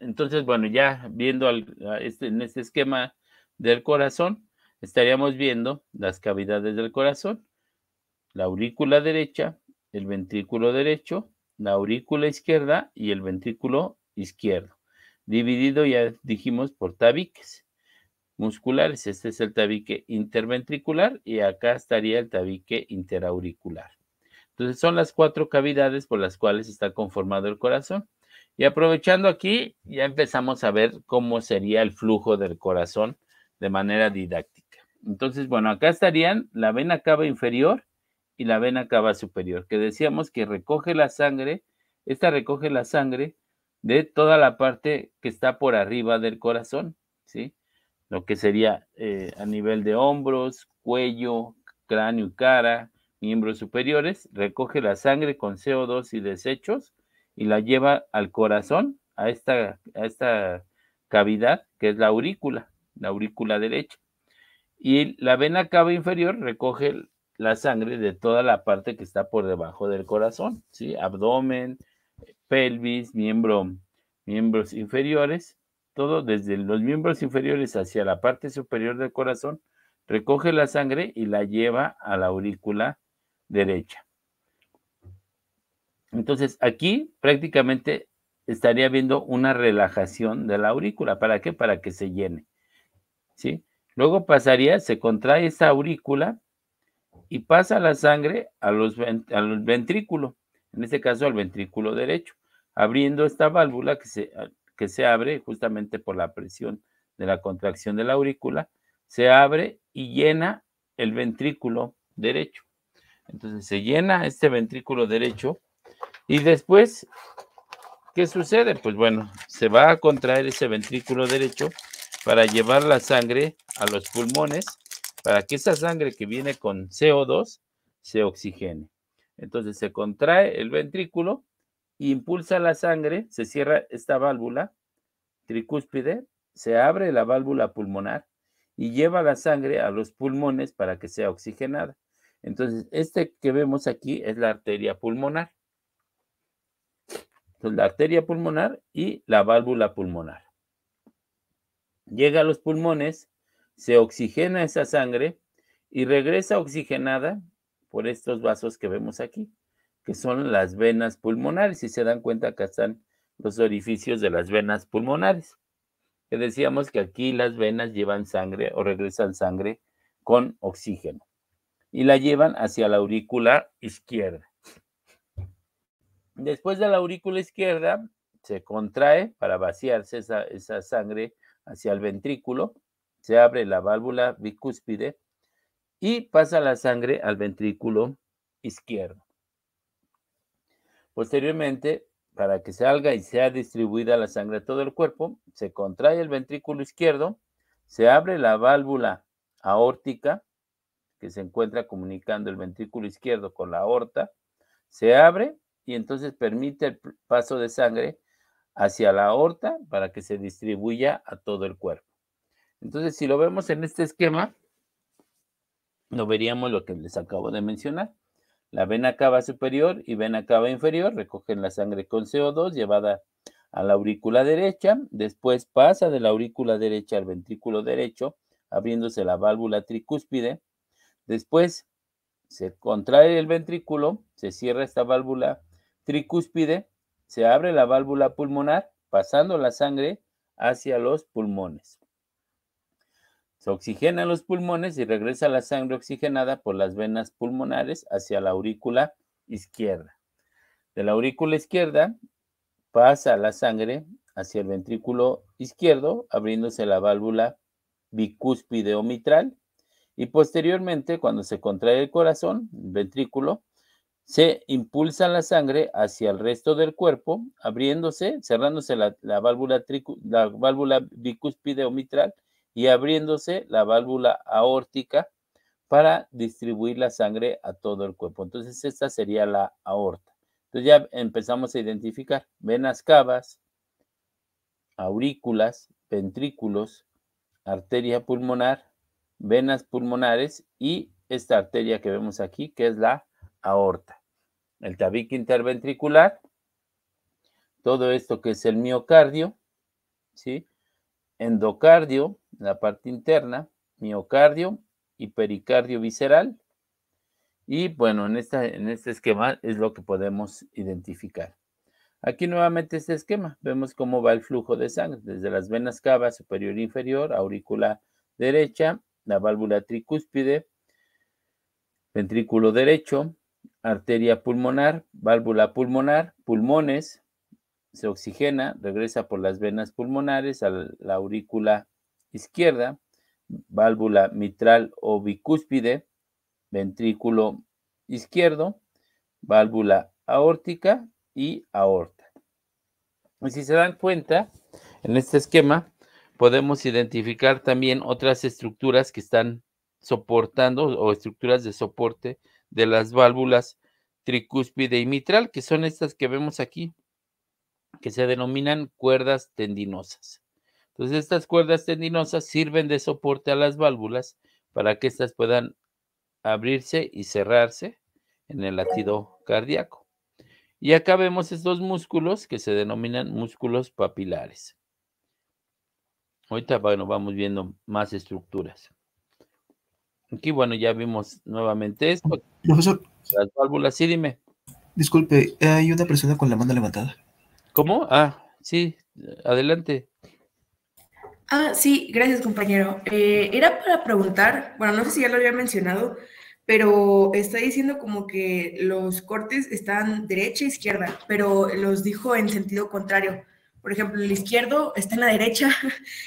Entonces, bueno, ya viendo en este esquema del corazón, estaríamos viendo las cavidades del corazón, la aurícula derecha, el ventrículo derecho, la aurícula izquierda y el ventrículo izquierdo, dividido, ya dijimos, por tabiques musculares. Este es el tabique interventricular y acá estaría el tabique interauricular. Entonces, son las 4 cavidades por las cuales está conformado el corazón. Y aprovechando aquí, ya empezamos a ver cómo sería el flujo del corazón de manera didáctica. Entonces, bueno, acá estarían la vena cava inferior y la vena cava superior, que decíamos que recoge la sangre, esta recoge la sangre de toda la parte que está por arriba del corazón, ¿sí? Lo que sería a nivel de hombros, cuello, cráneo y cara, miembros superiores, recoge la sangre con CO2 y desechos y la lleva al corazón, a esta cavidad que es la aurícula derecha. Y la vena cava inferior recoge la sangre de toda la parte que está por debajo del corazón, ¿sí? Abdomen, pelvis, miembros inferiores, todo desde los miembros inferiores hacia la parte superior del corazón, recoge la sangre y la lleva a la aurícula derecha. Entonces, aquí prácticamente estaría viendo una relajación de la aurícula. ¿Para qué? Para que se llene, ¿sí? Luego se contrae esa aurícula y pasa la sangre al ventrículo, en este caso al ventrículo derecho, abriendo esta válvula que se abre justamente por la presión de la contracción de la aurícula, se abre y llena el ventrículo derecho. Entonces se llena este ventrículo derecho y después, ¿qué sucede? Pues bueno, se va a contraer ese ventrículo derecho para llevar la sangre a los pulmones, para que esa sangre que viene con CO2 se oxigene. Entonces se contrae el ventrículo, impulsa la sangre, se cierra esta válvula tricúspide, se abre la válvula pulmonar y lleva la sangre a los pulmones para que sea oxigenada. Entonces, este que vemos aquí es la arteria pulmonar. Entonces, la arteria pulmonar y la válvula pulmonar. Llega a los pulmones, se oxigena esa sangre y regresa oxigenada por estos vasos que vemos aquí, que son las venas pulmonares. Si se dan cuenta, acá están los orificios de las venas pulmonares, que decíamos que aquí las venas llevan sangre o regresan sangre con oxígeno y la llevan hacia la aurícula izquierda. Después de la aurícula izquierda se contrae para vaciarse esa sangre hacia el ventrículo, se abre la válvula bicúspide y pasa la sangre al ventrículo izquierdo. Posteriormente, para que salga y sea distribuida la sangre a todo el cuerpo, se contrae el ventrículo izquierdo, se abre la válvula aórtica, que se encuentra comunicando el ventrículo izquierdo con la aorta, se abre y entonces permite el paso de sangre hacia la aorta para que se distribuya a todo el cuerpo. Entonces, si lo vemos en este esquema, lo veríamos lo que les acabo de mencionar. La vena cava superior y vena cava inferior recogen la sangre con CO2 llevada a la aurícula derecha, después pasa de la aurícula derecha al ventrículo derecho, abriéndose la válvula tricúspide, después se contrae el ventrículo, se cierra esta válvula tricúspide, se abre la válvula pulmonar, pasando la sangre hacia los pulmones. Se oxigenan los pulmones y regresa la sangre oxigenada por las venas pulmonares hacia la aurícula izquierda. De la aurícula izquierda pasa la sangre hacia el ventrículo izquierdo, abriéndose la válvula bicúspide o mitral, y posteriormente, cuando se contrae el corazón, el ventrículo, se impulsa la sangre hacia el resto del cuerpo, abriéndose, cerrándose la válvula bicúspide o mitral y abriéndose la válvula aórtica para distribuir la sangre a todo el cuerpo. Entonces, esta sería la aorta. Entonces, ya empezamos a identificar venas cavas, aurículas, ventrículos, arteria pulmonar, venas pulmonares y esta arteria que vemos aquí, que es la aorta. El tabique interventricular, todo esto que es el miocardio, ¿sí? Endocardio, la parte interna, miocardio y pericardio visceral. Y bueno, en este esquema es lo que podemos identificar. Aquí nuevamente este esquema, vemos cómo va el flujo de sangre, desde las venas cava superior e inferior, aurícula derecha, la válvula tricúspide, ventrículo derecho, arteria pulmonar, válvula pulmonar, pulmones, se oxigena, regresa por las venas pulmonares a la aurícula izquierda, válvula mitral o bicúspide, ventrículo izquierdo, válvula aórtica y aorta. Y si se dan cuenta, en este esquema podemos identificar también otras estructuras que están soportando o estructuras de soporte de las válvulas tricúspide y mitral, que son estas que vemos aquí, que se denominan cuerdas tendinosas. Entonces, estas cuerdas tendinosas sirven de soporte a las válvulas para que éstas puedan abrirse y cerrarse en el latido cardíaco. Y acá vemos estos músculos que se denominan músculos papilares. Ahorita, bueno, vamos viendo más estructuras. Aquí, bueno, ya vimos nuevamente esto. Profesor, Las válvulas, sí, dime. disculpe, hay una persona con la mano levantada. ¿Cómo? Ah, sí, adelante. Sí, gracias, compañero. Era para preguntar, bueno, no sé si ya lo había mencionado, pero está diciendo como que los cortes están derecha e izquierda, pero los dijo en sentido contrario. Por ejemplo, el izquierdo está en la derecha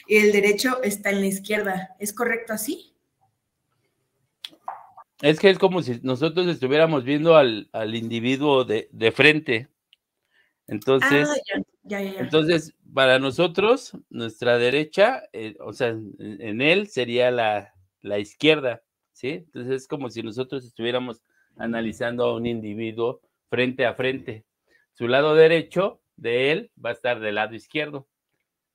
y el derecho está en la izquierda. ¿Es correcto así? Es que es como si nosotros estuviéramos viendo al individuo de frente. Entonces, ya. entonces, para nosotros, nuestra derecha, o sea, en él sería la izquierda, ¿sí? Entonces es como si nosotros estuviéramos analizando a un individuo frente a frente. Su lado derecho de él va a estar del lado izquierdo,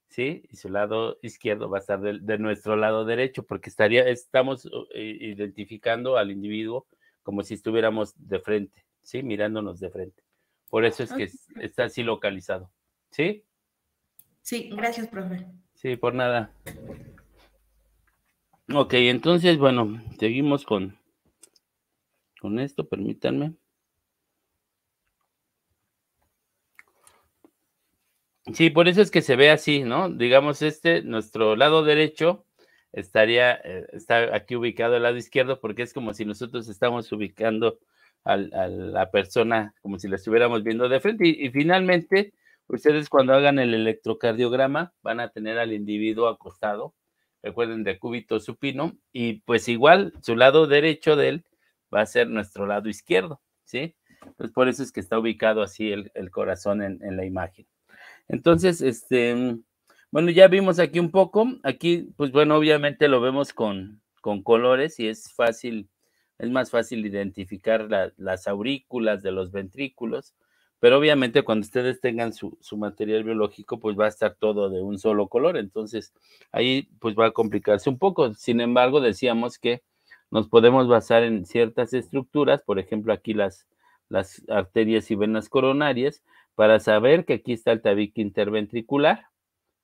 ¿sí? Y su lado izquierdo va a estar de nuestro lado derecho, porque estamos identificando al individuo como si estuviéramos de frente, ¿sí? Mirándonos de frente. Por eso es que está así localizado, ¿sí? Sí, gracias, profe. Sí, por nada. Ok, entonces, bueno, seguimos con esto, permítanme. Sí, por eso es que se ve así, ¿no? Digamos, nuestro lado derecho está aquí ubicado al lado izquierdo, porque es como si nosotros estamos ubicando a la persona, como si la estuviéramos viendo de frente. Y finalmente, ustedes cuando hagan el electrocardiograma van a tener al individuo acostado, recuerden, de cúbito supino, y pues igual su lado derecho de él va a ser nuestro lado izquierdo, ¿sí? Entonces por eso es que está ubicado así el corazón en la imagen. Entonces, bueno, ya vimos aquí un poco. Aquí, pues bueno, obviamente lo vemos con colores y es más fácil identificar las aurículas de los ventrículos, pero obviamente cuando ustedes tengan su material biológico, pues va a estar todo de un solo color, entonces ahí pues va a complicarse un poco. Sin embargo, decíamos que nos podemos basar en ciertas estructuras, por ejemplo, aquí las arterias y venas coronarias, para saber que aquí está el tabique interventricular,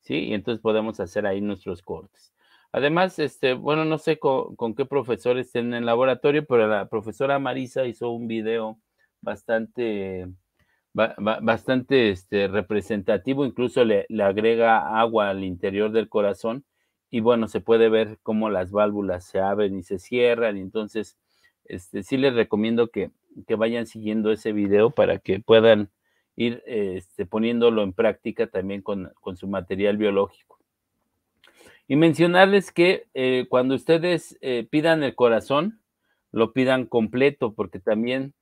¿sí? Y entonces podemos hacer ahí nuestros cortes. Además, bueno, no sé con qué profesor estén en el laboratorio, pero la profesora Marisa hizo un video bastante representativo, incluso le agrega agua al interior del corazón y bueno, se puede ver cómo las válvulas se abren y se cierran, y entonces sí les recomiendo que vayan siguiendo ese video para que puedan ir poniéndolo en práctica también con su material biológico. Y mencionarles que cuando ustedes pidan el corazón, lo pidan completo, porque también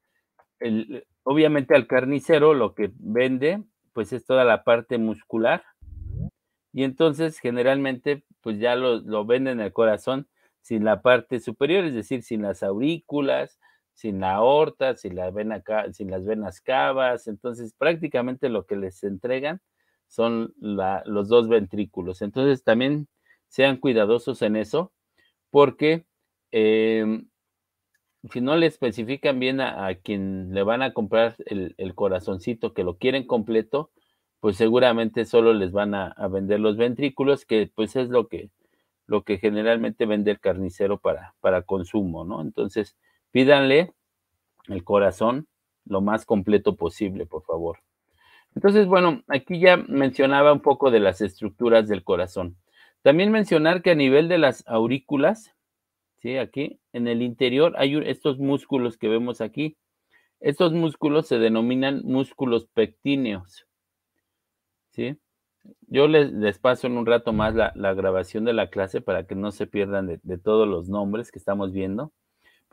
obviamente al carnicero lo que vende pues es toda la parte muscular, y entonces generalmente pues ya lo venden el corazón sin la parte superior, es decir, sin las aurículas, sin la aorta, sin las venas cavas. Entonces prácticamente lo que les entregan son los dos ventrículos. Entonces también sean cuidadosos en eso, porque si no le especifican bien a quien le van a comprar el corazoncito, que lo quieren completo, pues seguramente solo les van a vender los ventrículos, que pues es lo que generalmente vende el carnicero para consumo, ¿no? Entonces, pídanle el corazón lo más completo posible, por favor. Entonces, bueno, aquí ya mencionaba un poco de las estructuras del corazón. También mencionar que a nivel de las aurículas, ¿sí? Aquí en el interior hay estos músculos que vemos aquí. Estos músculos se denominan músculos pectíneos, ¿sí? Yo les paso en un rato más la grabación de la clase para que no se pierdan de todos los nombres que estamos viendo.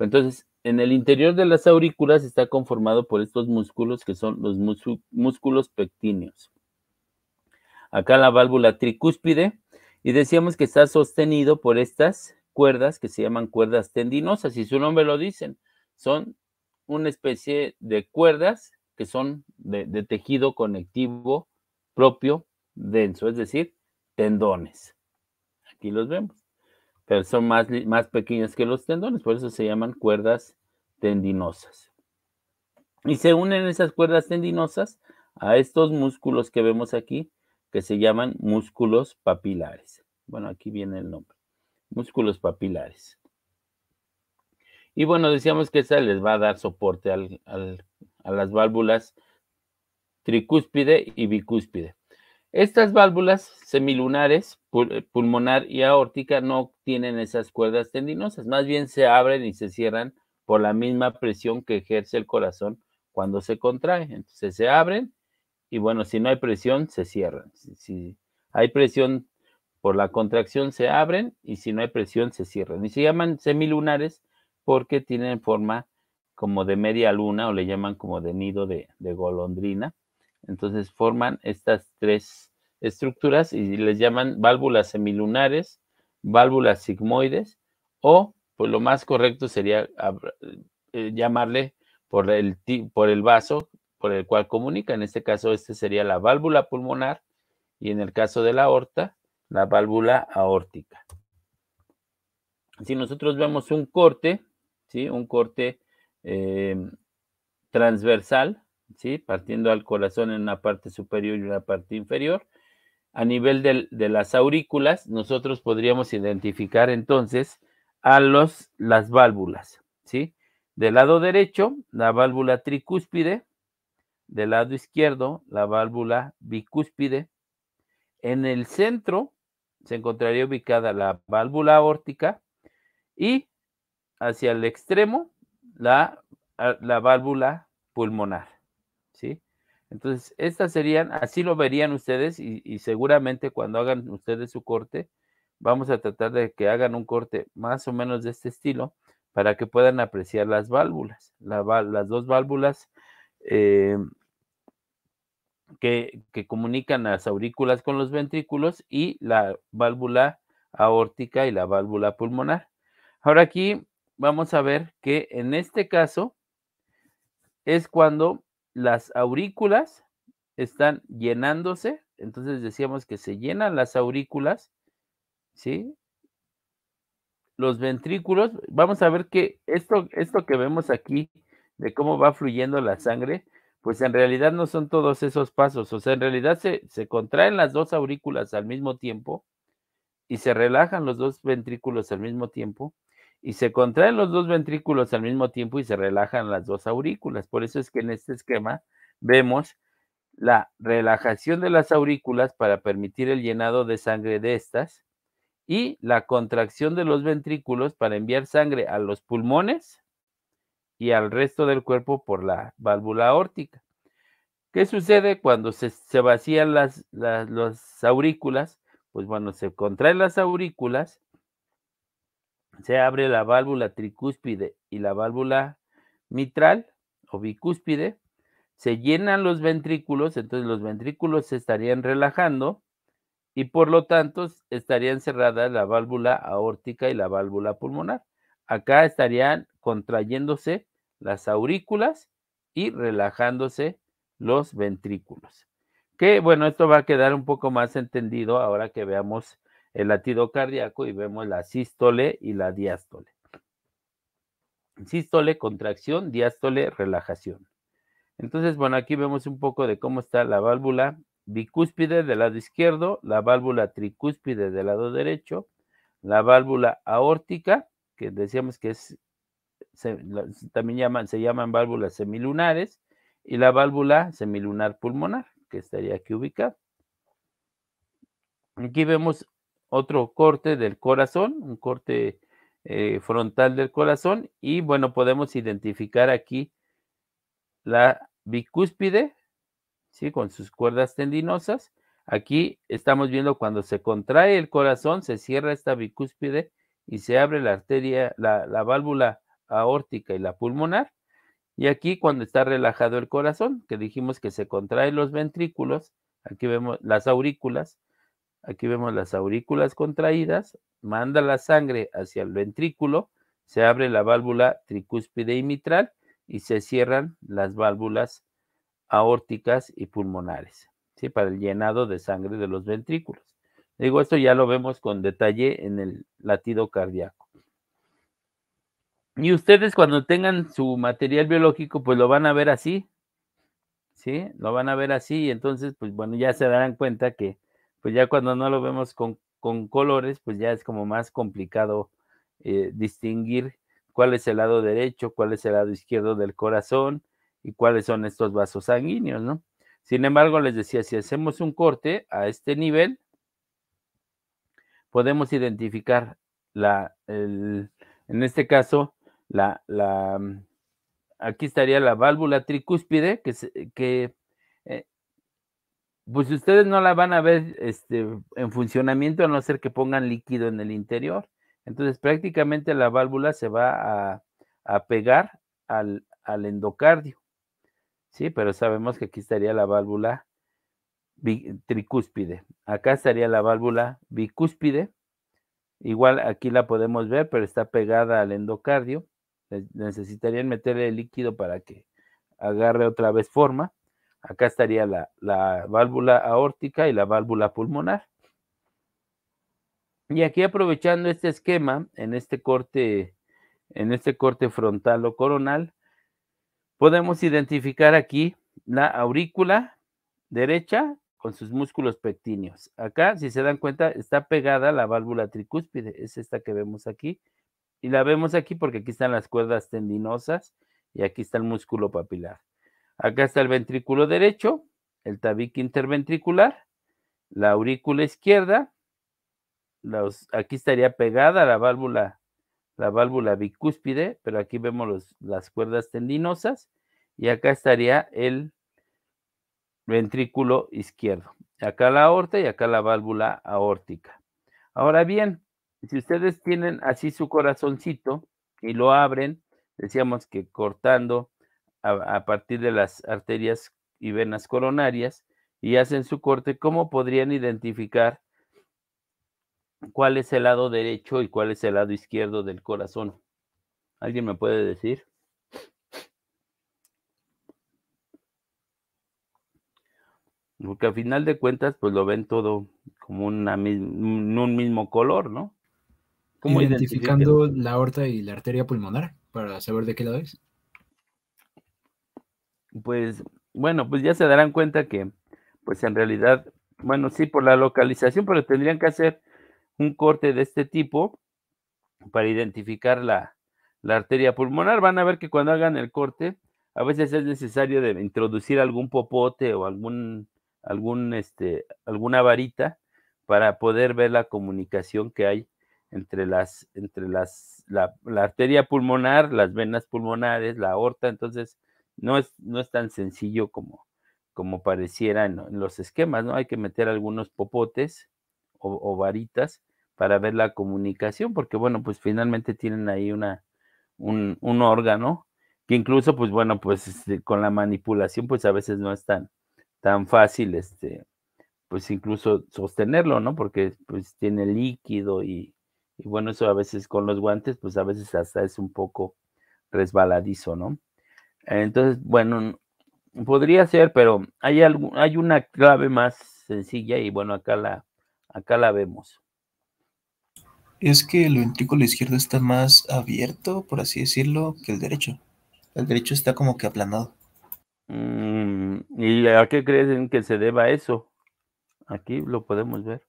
Entonces, en el interior de las aurículas está conformado por estos músculos que son los músculos pectíneos. Acá la válvula tricúspide, y decíamos que está sostenido por estas cuerdas que se llaman cuerdas tendinosas, y su nombre lo dicen, son una especie de cuerdas que son de tejido conectivo propio denso, es decir, tendones. Aquí los vemos, pero son más pequeños que los tendones, por eso se llaman cuerdas tendinosas. Y se unen esas cuerdas tendinosas a estos músculos que vemos aquí, que se llaman músculos papilares. Bueno, aquí viene el nombre, músculos papilares. Y bueno, decíamos que esa les va a dar soporte a las válvulas tricúspide y bicúspide. Estas válvulas semilunares, pulmonar y aórtica, no tienen esas cuerdas tendinosas, más bien se abren y se cierran por la misma presión que ejerce el corazón cuando se contrae. Entonces se abren y bueno, si no hay presión, se cierran. Si hay presión por la contracción, se abren, y si no hay presión, se cierran. Y se llaman semilunares porque tienen forma como de media luna, o le llaman como de nido de golondrina. Entonces forman estas tres estructuras y les llaman válvulas semilunares, válvulas sigmoides, o pues lo más correcto sería llamarle por el vaso por el cual comunica. En este caso, este sería la válvula pulmonar, y en el caso de la aorta, la válvula aórtica. Si nosotros vemos un corte, ¿sí? Un corte transversal, ¿sí? Partiendo al corazón en una parte superior y una parte inferior, a nivel de las aurículas, nosotros podríamos identificar entonces a las válvulas, ¿sí? Del lado derecho, la válvula tricúspide; del lado izquierdo, la válvula bicúspide. En el centro se encontraría ubicada la válvula aórtica, y hacia el extremo la válvula pulmonar, ¿sí? Entonces, estas serían, así lo verían ustedes, y seguramente cuando hagan ustedes su corte, vamos a tratar de que hagan un corte más o menos de este estilo para que puedan apreciar las válvulas, las dos válvulas que comunican las aurículas con los ventrículos, y la válvula aórtica y la válvula pulmonar. Ahora aquí vamos a ver que en este caso es cuando las aurículas están llenándose. Entonces decíamos que se llenan las aurículas, ¿sí? Los ventrículos, vamos a ver que esto que vemos aquí, de cómo va fluyendo la sangre, pues en realidad no son todos esos pasos. O sea, en realidad se contraen las dos aurículas al mismo tiempo, y se relajan los dos ventrículos al mismo tiempo, y se contraen los dos ventrículos al mismo tiempo y se relajan las dos aurículas. Por eso es que en este esquema vemos la relajación de las aurículas para permitir el llenado de sangre de estas, y la contracción de los ventrículos para enviar sangre a los pulmones y al resto del cuerpo por la válvula aórtica. ¿Qué sucede cuando se vacían las aurículas? Pues bueno, se contraen las aurículas, se abre la válvula tricúspide y la válvula mitral o bicúspide, se llenan los ventrículos, entonces los ventrículos se estarían relajando, y por lo tanto estarían cerradas la válvula aórtica y la válvula pulmonar. Acá estarían contrayéndose las aurículas y relajándose los ventrículos. Que bueno, esto va a quedar un poco más entendido ahora que veamos el latido cardíaco y vemos la sístole y la diástole. Sístole, contracción; diástole, relajación. Entonces, bueno, aquí vemos un poco de cómo está la válvula bicúspide del lado izquierdo, la válvula tricúspide del lado derecho, la válvula aórtica, que decíamos que también se llaman válvulas semilunares, y la válvula semilunar pulmonar, que estaría aquí ubicada. Aquí vemos otro corte del corazón, un corte frontal del corazón, y bueno, podemos identificar aquí la bicúspide, ¿sí? Con sus cuerdas tendinosas. Aquí estamos viendo cuando se contrae el corazón, se cierra esta bicúspide y se abre la arteria, la válvula aórtica y la pulmonar. Y aquí cuando está relajado el corazón, que dijimos que se contraen los ventrículos, aquí vemos las aurículas, aquí vemos las aurículas contraídas, manda la sangre hacia el ventrículo, se abre la válvula tricúspide y mitral y se cierran las válvulas aórticas y pulmonares, ¿sí? Para el llenado de sangre de los ventrículos. Digo, esto ya lo vemos con detalle en el latido cardíaco. Y ustedes cuando tengan su material biológico, pues lo van a ver así, ¿sí? Lo van a ver así y entonces, pues bueno, ya se darán cuenta que, pues ya cuando no lo vemos con colores, pues ya es como más complicado distinguir cuál es el lado derecho, cuál es el lado izquierdo del corazón y cuáles son estos vasos sanguíneos, ¿no? Sin embargo, les decía, si hacemos un corte a este nivel, podemos identificar en este caso, aquí estaría la válvula tricúspide, pues ustedes no la van a ver en funcionamiento a no ser que pongan líquido en el interior. Entonces prácticamente la válvula se va a pegar al endocardio, ¿sí? Pero sabemos que aquí estaría la válvula tricúspide. Acá estaría la válvula bicúspide. Igual aquí la podemos ver, pero está pegada al endocardio. Necesitarían meterle el líquido para que agarre otra vez forma. Acá estaría la válvula aórtica y la válvula pulmonar. Y aquí aprovechando este esquema, en este corte frontal o coronal, podemos identificar aquí la aurícula derecha con sus músculos pectíneos. Acá, si se dan cuenta, está pegada la válvula tricúspide, es esta que vemos aquí. Y la vemos aquí porque aquí están las cuerdas tendinosas y aquí está el músculo papilar. Acá está el ventrículo derecho, el tabique interventricular, la aurícula izquierda, aquí estaría pegada la válvula bicúspide, pero aquí vemos las cuerdas tendinosas y acá estaría el ventrículo izquierdo. Acá la aorta y acá la válvula aórtica. Ahora bien, si ustedes tienen así su corazoncito y lo abren, decíamos que cortando a partir de las arterias y venas coronarias y hacen su corte, ¿cómo podrían identificar cuál es el lado derecho y cuál es el lado izquierdo del corazón? ¿Alguien me puede decir? Porque al final de cuentas, pues lo ven todo como un mismo color, ¿no? ¿Cómo Identificando la aorta y la arteria pulmonar para saber de qué lado es. Pues, bueno, pues ya se darán cuenta que, pues en realidad, bueno, sí, por la localización, pero tendrían que hacer un corte de este tipo para identificar la arteria pulmonar. Van a ver que cuando hagan el corte, a veces es necesario de introducir algún popote o alguna varita para poder ver la comunicación que hay entre la arteria pulmonar, las venas pulmonares, la aorta. Entonces no es tan sencillo como pareciera en los esquemas, ¿no? Hay que meter algunos popotes o varitas para ver la comunicación, porque bueno, pues finalmente tienen ahí un órgano que incluso, pues bueno, pues con la manipulación, pues a veces no es tan fácil, pues incluso sostenerlo, ¿no? Porque pues tiene líquido y bueno, eso a veces con los guantes, pues a veces hasta es un poco resbaladizo, ¿no? Entonces, bueno, podría ser, pero hay una clave más sencilla y bueno, acá la vemos. Es que el ventrículo izquierdo está más abierto, por así decirlo, que el derecho. El derecho está como que aplanado. ¿Y a qué creen que se deba eso? Aquí lo podemos ver.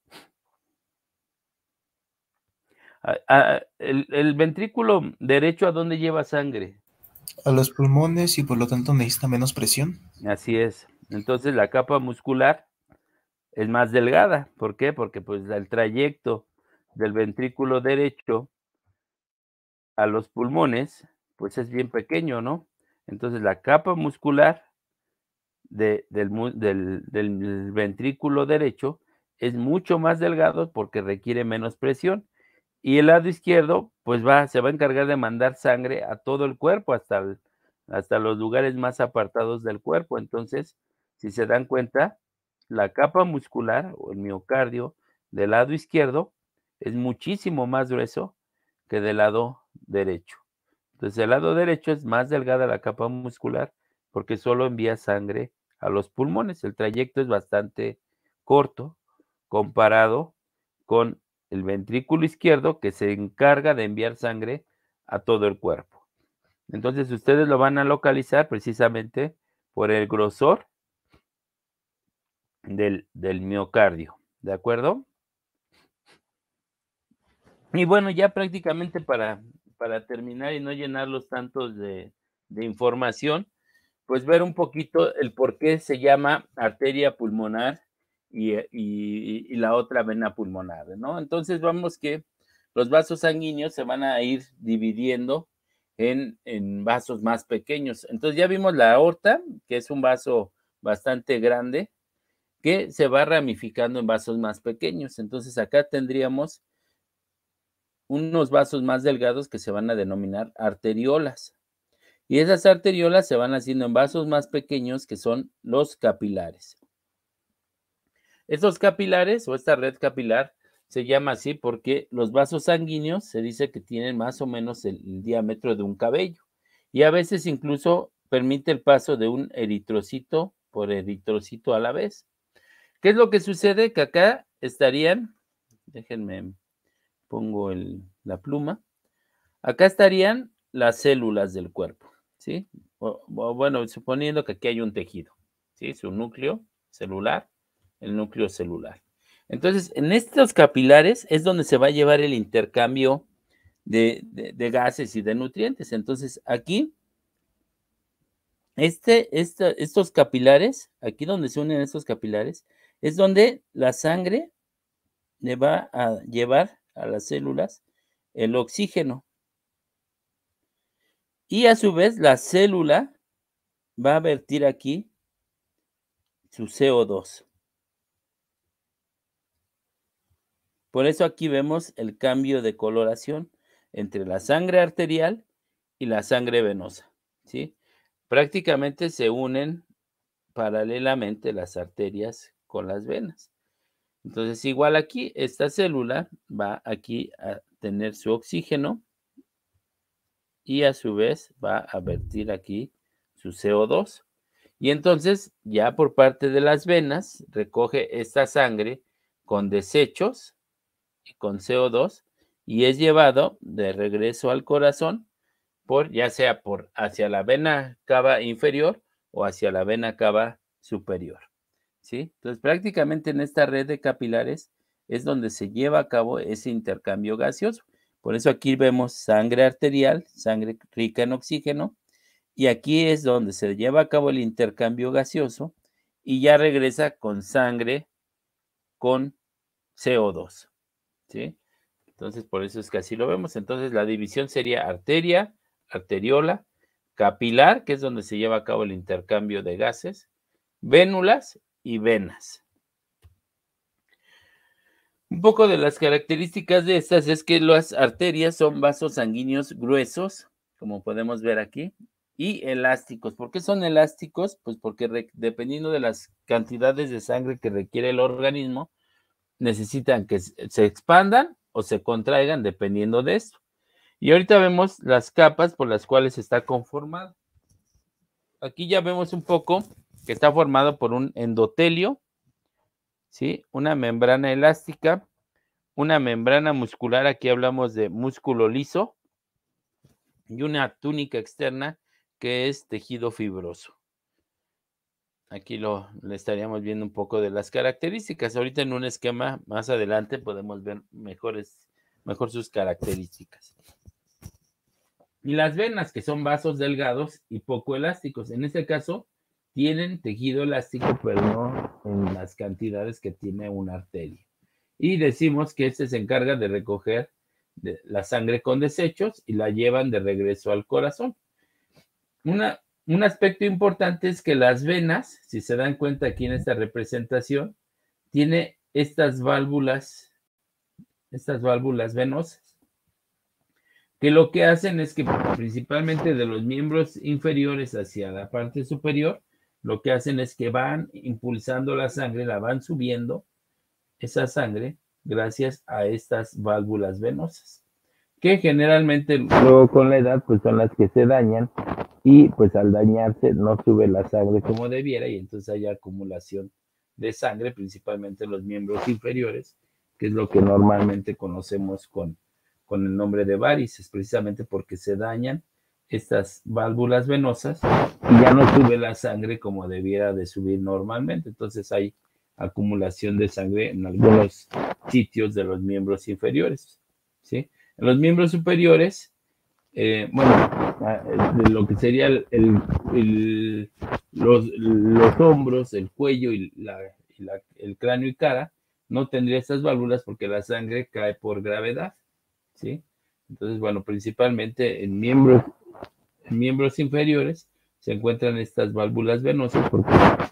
El ventrículo derecho, ¿a dónde lleva sangre? A los pulmones y por lo tanto necesita menos presión. Así es. Entonces la capa muscular es más delgada. ¿Por qué? Porque pues el trayecto del ventrículo derecho a los pulmones, pues es bien pequeño, ¿no? Entonces la capa muscular del ventrículo derecho es mucho más delgado porque requiere menos presión. Y el lado izquierdo, pues se va a encargar de mandar sangre a todo el cuerpo, hasta los lugares más apartados del cuerpo. Entonces, si se dan cuenta, la capa muscular o el miocardio del lado izquierdo es muchísimo más grueso que del lado derecho. Entonces, el lado derecho es más delgada la capa muscular porque solo envía sangre a los pulmones. El trayecto es bastante corto comparado con el ventrículo izquierdo, que se encarga de enviar sangre a todo el cuerpo. Entonces, ustedes lo van a localizar precisamente por el grosor del miocardio, ¿de acuerdo? Y bueno, ya prácticamente para terminar y no llenarlos tantos de información, pues ver un poquito el por qué se llama arteria pulmonar y la otra vena pulmonar, ¿no? Entonces vamos que los vasos sanguíneos se van a ir dividiendo en vasos más pequeños. Entonces ya vimos la aorta, que es un vaso bastante grande, que se va ramificando en vasos más pequeños. Entonces acá tendríamos unos vasos más delgados que se van a denominar arteriolas. Y esas arteriolas se van haciendo en vasos más pequeños que son los capilares. Estos capilares o esta red capilar se llama así porque los vasos sanguíneos se dice que tienen más o menos el diámetro de un cabello y a veces incluso permite el paso de un eritrocito por eritrocito a la vez. ¿Qué es lo que sucede? Que acá estarían, déjenme, pongo la pluma, acá estarían las células del cuerpo, ¿sí? Bueno, suponiendo que aquí hay un tejido, ¿sí? Su núcleo celular, el núcleo celular. Entonces, en estos capilares es donde se va a llevar el intercambio de gases y de nutrientes. Entonces, aquí, estos capilares, aquí donde se unen estos capilares, es donde la sangre le va a llevar a las células el oxígeno. Y a su vez, la célula va a vertir aquí su CO2. Por eso aquí vemos el cambio de coloración entre la sangre arterial y la sangre venosa, ¿sí? Prácticamente se unen paralelamente las arterias con las venas. Entonces, igual aquí, esta célula va aquí a tener su oxígeno y a su vez va a vertir aquí su CO2. Y entonces, ya por parte de las venas, recoge esta sangre con desechos y con CO2 y es llevado de regreso al corazón ya sea hacia la vena cava inferior o hacia la vena cava superior, ¿sí? Entonces, prácticamente en esta red de capilares es donde se lleva a cabo ese intercambio gaseoso. Por eso aquí vemos sangre arterial, sangre rica en oxígeno, y aquí es donde se lleva a cabo el intercambio gaseoso y ya regresa con sangre con CO2, ¿sí? Entonces, por eso es que así lo vemos. Entonces, la división sería arteria, arteriola, capilar, que es donde se lleva a cabo el intercambio de gases, vénulas y venas. Un poco de las características de estas es que las arterias son vasos sanguíneos gruesos, como podemos ver aquí, y elásticos. ¿Por qué son elásticos? Pues porque dependiendo de las cantidades de sangre que requiere el organismo, necesitan que se expandan o se contraigan dependiendo de esto. Y ahorita vemos las capas por las cuales está conformado. Aquí ya vemos un poco que está formado por un endotelio, ¿sí? Una membrana elástica, una membrana muscular, aquí hablamos de músculo liso, y una túnica externa que es tejido fibroso. Aquí le estaríamos viendo un poco de las características. Ahorita en un esquema más adelante podemos ver mejor sus características. Y las venas, que son vasos delgados y poco elásticos. En este caso, tienen tejido elástico, pero no en las cantidades que tiene una arteria. Y decimos que este se encarga de recoger la sangre con desechos y la llevan de regreso al corazón. Un aspecto importante es que las venas, si se dan cuenta aquí en esta representación, tiene estas válvulas venosas que lo que hacen es que principalmente de los miembros inferiores hacia la parte superior, lo que hacen es que van impulsando la sangre, la van subiendo esa sangre gracias a estas válvulas venosas, que generalmente luego con la edad pues son las que se dañan y pues al dañarse no sube la sangre como debiera y entonces hay acumulación de sangre, principalmente en los miembros inferiores, que es lo que normalmente conocemos con el nombre de varices, precisamente porque se dañan estas válvulas venosas y ya no sube la sangre como debiera de subir normalmente. Entonces hay acumulación de sangre en algunos sitios de los miembros inferiores, ¿sí? En los miembros superiores, de lo que sería los hombros, el cuello y el cráneo y cara, no tendría estas válvulas porque la sangre cae por gravedad, ¿sí? Entonces, bueno, principalmente en miembros inferiores se encuentran estas válvulas venosas porque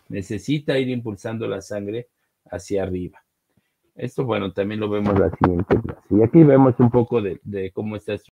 necesita ir impulsando la sangre hacia arriba. Esto, bueno, también lo vemos en la siguiente clase. Y aquí vemos un poco de cómo está